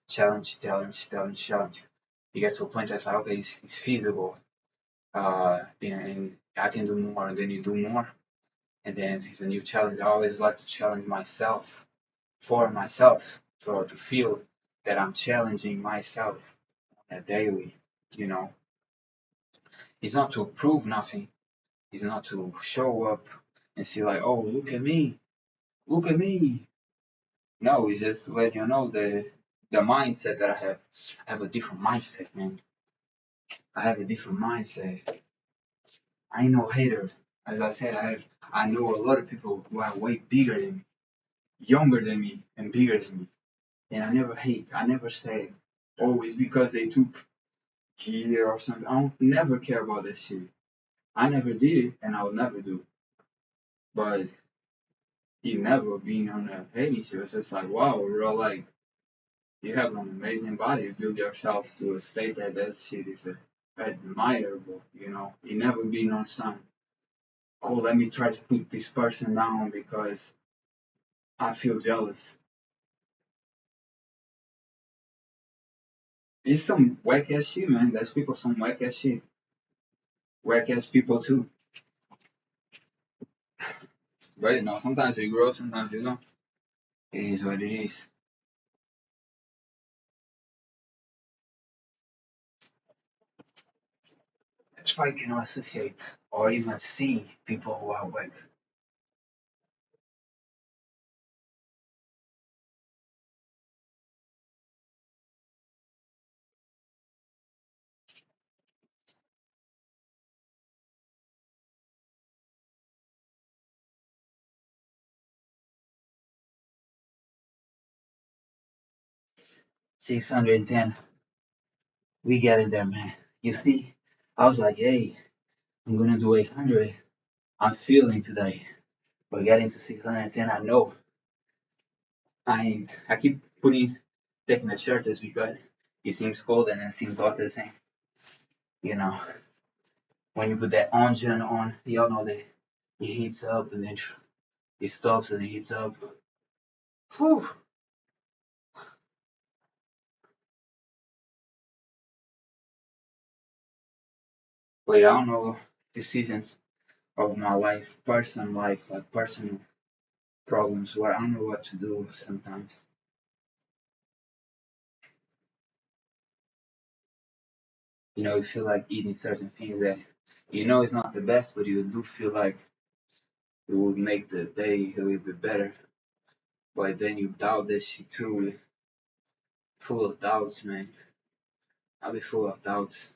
Challenge, challenge, challenge, challenge. You get to a point that's like, okay, it's feasible. And I can do more, and then you do more. And then it's a new challenge. I always like to challenge myself for myself to feel that I'm challenging myself daily. You know, it's not to prove nothing. It's not to show up and see like, oh, look at me. No, it's just to let you know the mindset that I have. I have a different mindset, man. I have a different mindset. I ain't no hater. As I said, I know a lot of people who are way bigger than me, younger than me, and bigger than me. And I never hate. I never say, oh, it's because they took gear or something. I don't never care about that shit. I never did it, and I will never do. But you never being on a hating shit. It's just like, wow, bro, like you have an amazing body. You build yourself to a state that shit is admirable. You know, you never been on some. Oh, let me try to put this person down because I feel jealous. It's some whack ass shit, man. There's people some whack ass shit. Whack ass people too. But you know, sometimes you grow, sometimes you don't. It is what it is. That's why you cannot associate or even see people who are whack. 610. We get it there, man. You see, I was like, hey, I'm gonna do 800. I'm feeling today. But getting to 610, I know I keep taking the shirt just because it seems cold and it seems hot the same. You know, when you put that engine on, you all know that it heats up and then it stops and it heats up. Whew. But yeah, I don't know decisions of my life, personal life, like personal problems where I don't know what to do sometimes. You feel like eating certain things that it's not the best, but you do feel like it would make the day a little bit better. But then you doubt this shit too, full of doubts, man. I'll be full of doubts.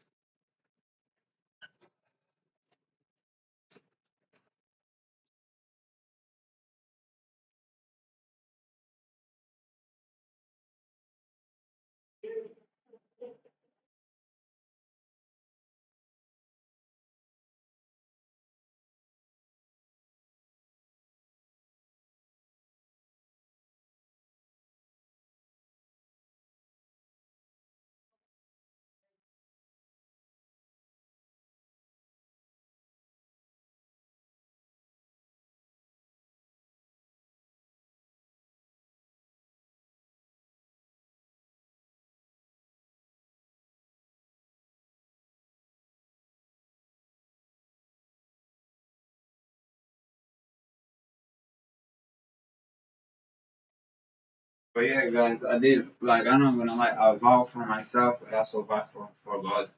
But yeah, guys, I did like I'm not gonna lie, I vow for myself, but I also vow for God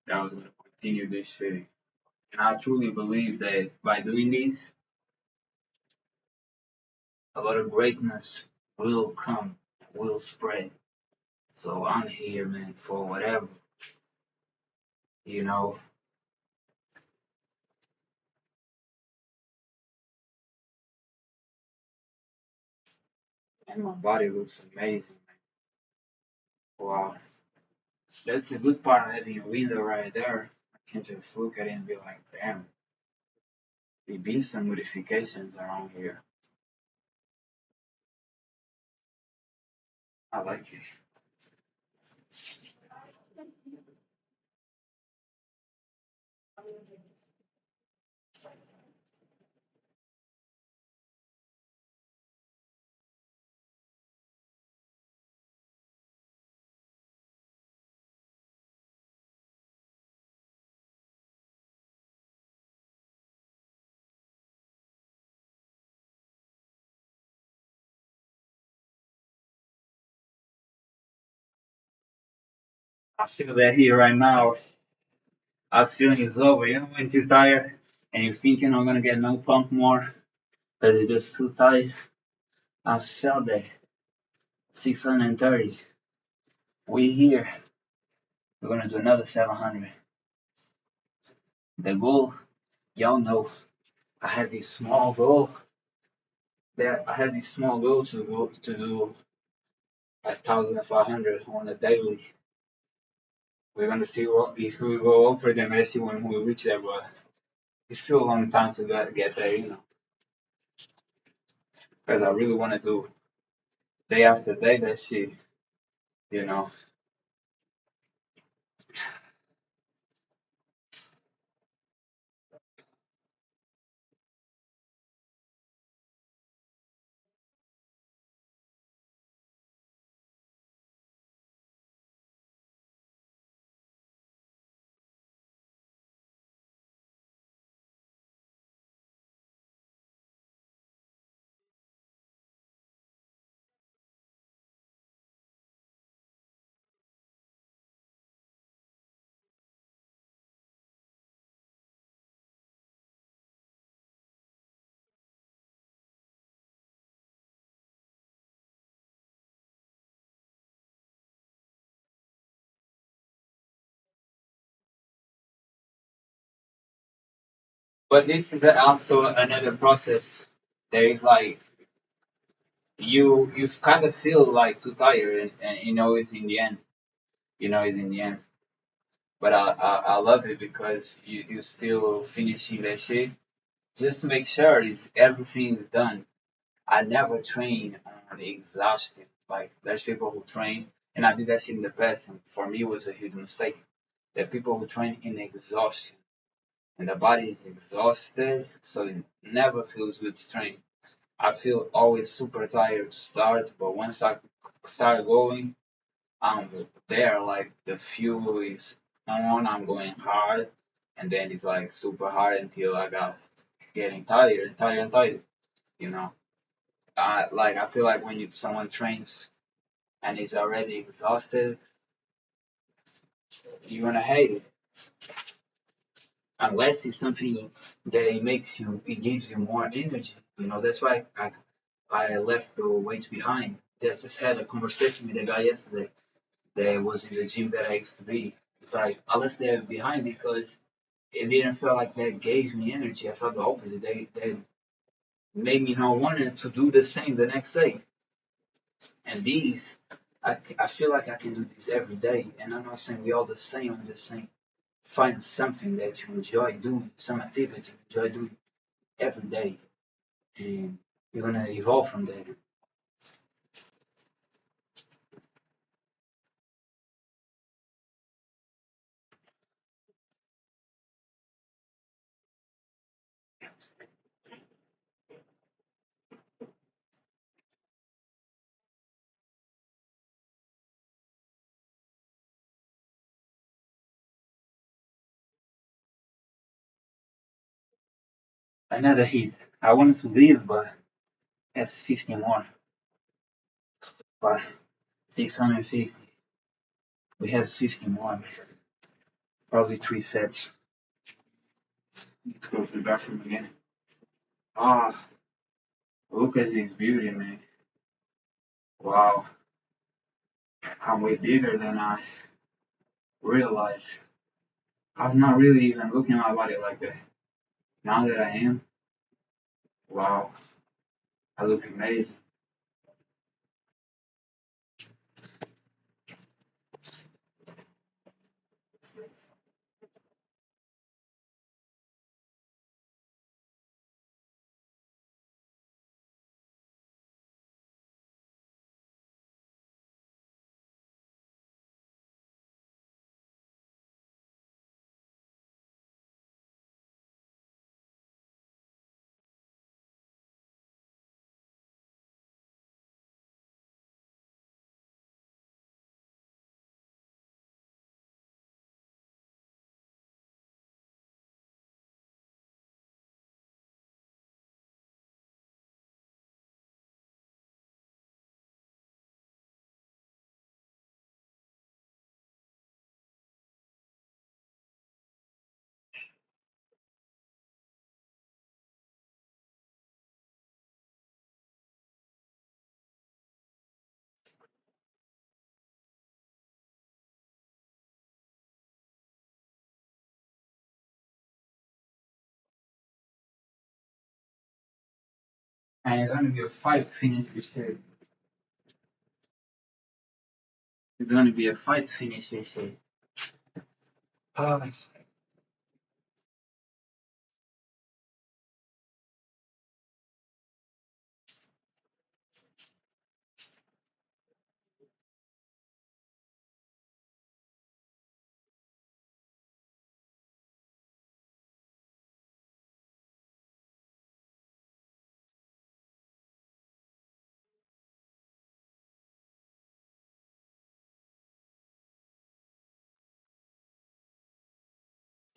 that I was gonna continue this shit. And I truly believe that by doing this, a lot of greatness will come, will spread. So I'm here, man, for whatever, you know. And my body looks amazing, man. Wow. That's the good part of having a window right there. I can just look at it and be like, damn, there been some modifications around here. I like it. I feel that here right now. I was feeling it's over, when you're tired and you're thinking I'm gonna get no pump more because it's just too tight. I felt that 630. We here. We're gonna do another 700. The goal, y'all know, I had this small goal. That I had this small goal to do 1,500 on a daily. We're gonna see what if we go over the Messi when we reach there, but it's still a long time to get there, because I really want to do day after day that shit, you know. But this is also another process. There is like you kind of feel like too tired, and it's in the end. It's in the end. But I love it because you still finishing that shit just to make sure everything is done. I never train on exhaustion. Like there's people who train, and I did that shit in the past, and for me it was a huge mistake. There are people who train in exhaustion, and the body is exhausted, so it never feels good to train. I feel always super tired to start, but once I start going, I'm there. Like the fuel is on, I'm going hard, and then it's like super hard until I got getting tired and tired and tired. You know, I feel like when someone trains and is already exhausted, you're gonna hate it unless it's something that it gives you more energy. That's why I left the weights behind. Just had a conversation with a guy yesterday that was in the gym that I used to be. It's like I left that behind because it didn't feel like that gave me energy. I felt the opposite. They made me not wanting to do the same the next day. And I feel like I can do this every day. And I'm not saying we all the same. I'm just saying find something that you enjoy doing, some activity you enjoy doing every day, and you're gonna evolve from there. Another hit. I wanted to leave, but that's 50 more. But 650. We have 50 more. Probably 3 sets. Need to go to the bathroom again. Ah, look at this beauty, man. Wow, I'm way bigger than I realized. I was not really even looking at my body like that. Now that I am, wow, I look amazing. And it's gonna be a fight finish this year. It's gonna be a fight finish this year. Uh,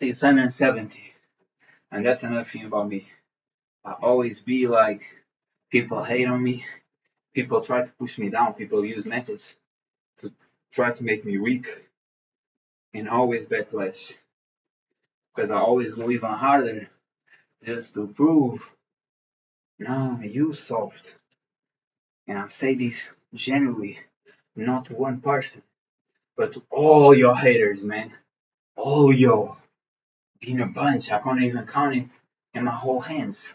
670. And that's another thing about me. I always be like, people hate on me. People try to push me down. People use methods to try to make me weak and always backlash. Because I always go even harder just to prove, no, you soft. And I say this genuinely, not to one person, but to all your haters, man. All yo. Being a bunch. I can't even count it in my whole hands.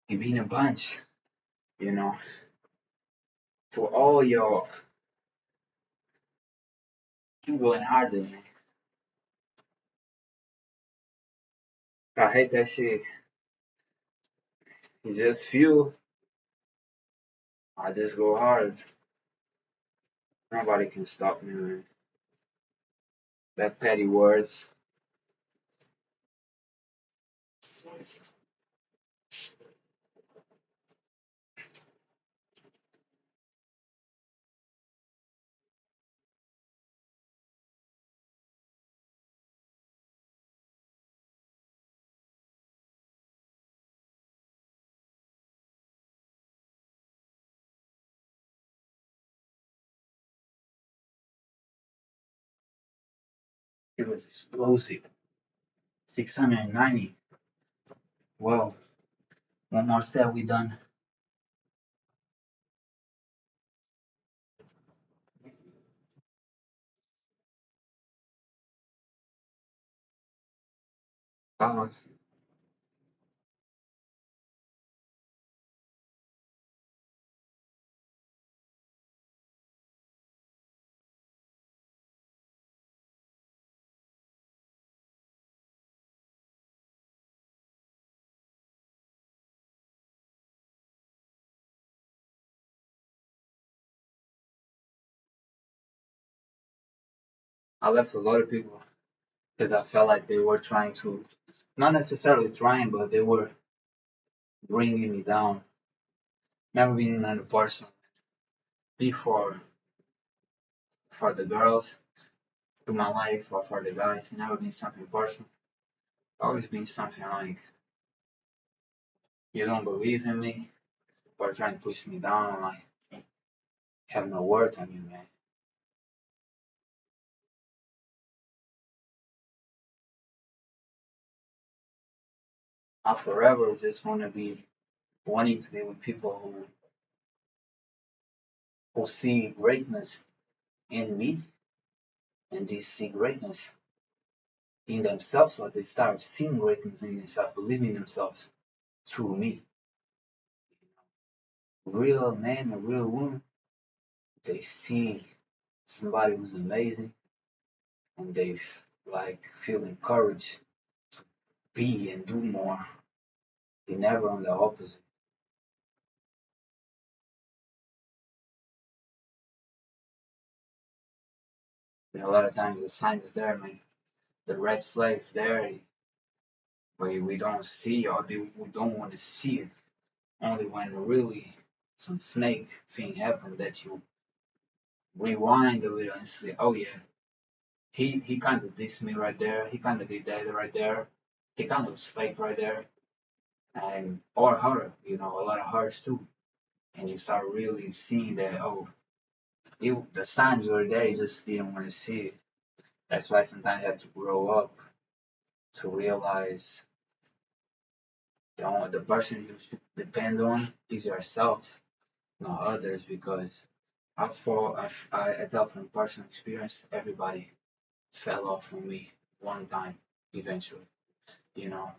And being a bunch, you know. To all your, keep going harder, man. I hate that shit. It's just few. I just go hard. Nobody can stop me, man. That petty words. It was explosive. 690. Well, one more step, we done. Uh, I left a lot of people because I felt like they were trying to, not necessarily trying, but they were bringing me down. Never been in a person before for the girls to my life or for the guys. Never been something personal. Always been something like you don't believe in me or trying to push me down, like have no worth on you, man. I forever just want to be wanting to be with people who see greatness in me and they see greatness in themselves, so they start seeing greatness in themselves, believing themselves through me. Real man or real woman, they see somebody who's amazing and they like feel encouraged to be and do more. They never on the opposite. And a lot of times the sign is there, man. The red flag's there, but we don't see or we don't want to see it. Only when really some snake thing happened that you rewind a little and say, oh yeah, he kind of dissed me right there. He kind of did that right there. He kind of was fake right there. And or her, a lot of hers too. And you start really seeing that, oh, the signs were there, you just didn't want to see it. That's why sometimes you have to grow up to realize the person you should depend on is yourself, not others. Because I tell from personal experience, everybody fell off from me one time eventually. You know,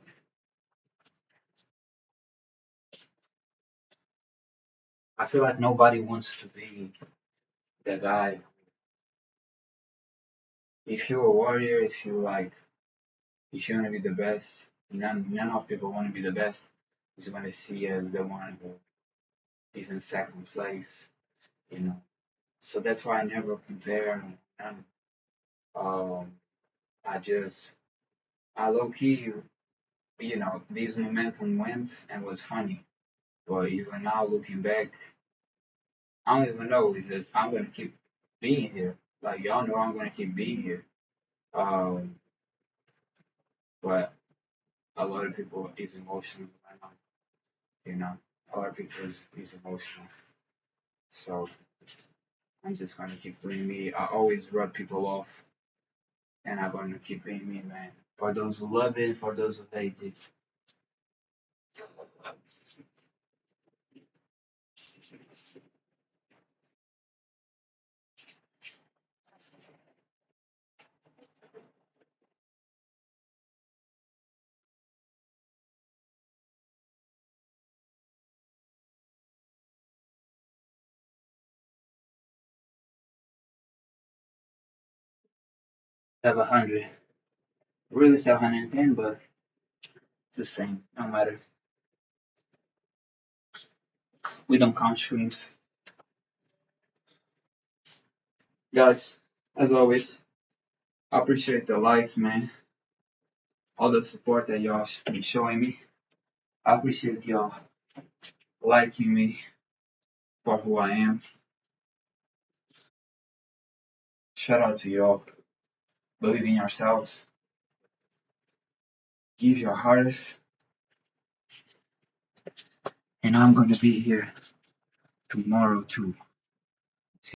I feel like nobody wants to be the guy. If you're a warrior, if you want to be the best, none of people want to be the best. Is going to see you as the one who is in second place. You know, so that's why I never compare. And, um, I just, I low key, this momentum went and was funny. But even now, looking back, I don't even know. It's just I'm gonna keep being here. Like y'all know, I'm gonna keep being here. Um, but a lot of people is emotional right now. You know, a lot of people is emotional. So I'm just gonna keep doing me. I always rub people off, and I'm gonna keep being me, man. For those who love it, for those who hate it. 700, really 710, but it's the same. No matter. We don't count streams, guys. As always, I appreciate the likes, man. All the support that y'all been showing me. I appreciate y'all liking me for who I am. Shout out to y'all. Believe in yourselves. Give your hardest. And I'm gonna be here tomorrow too.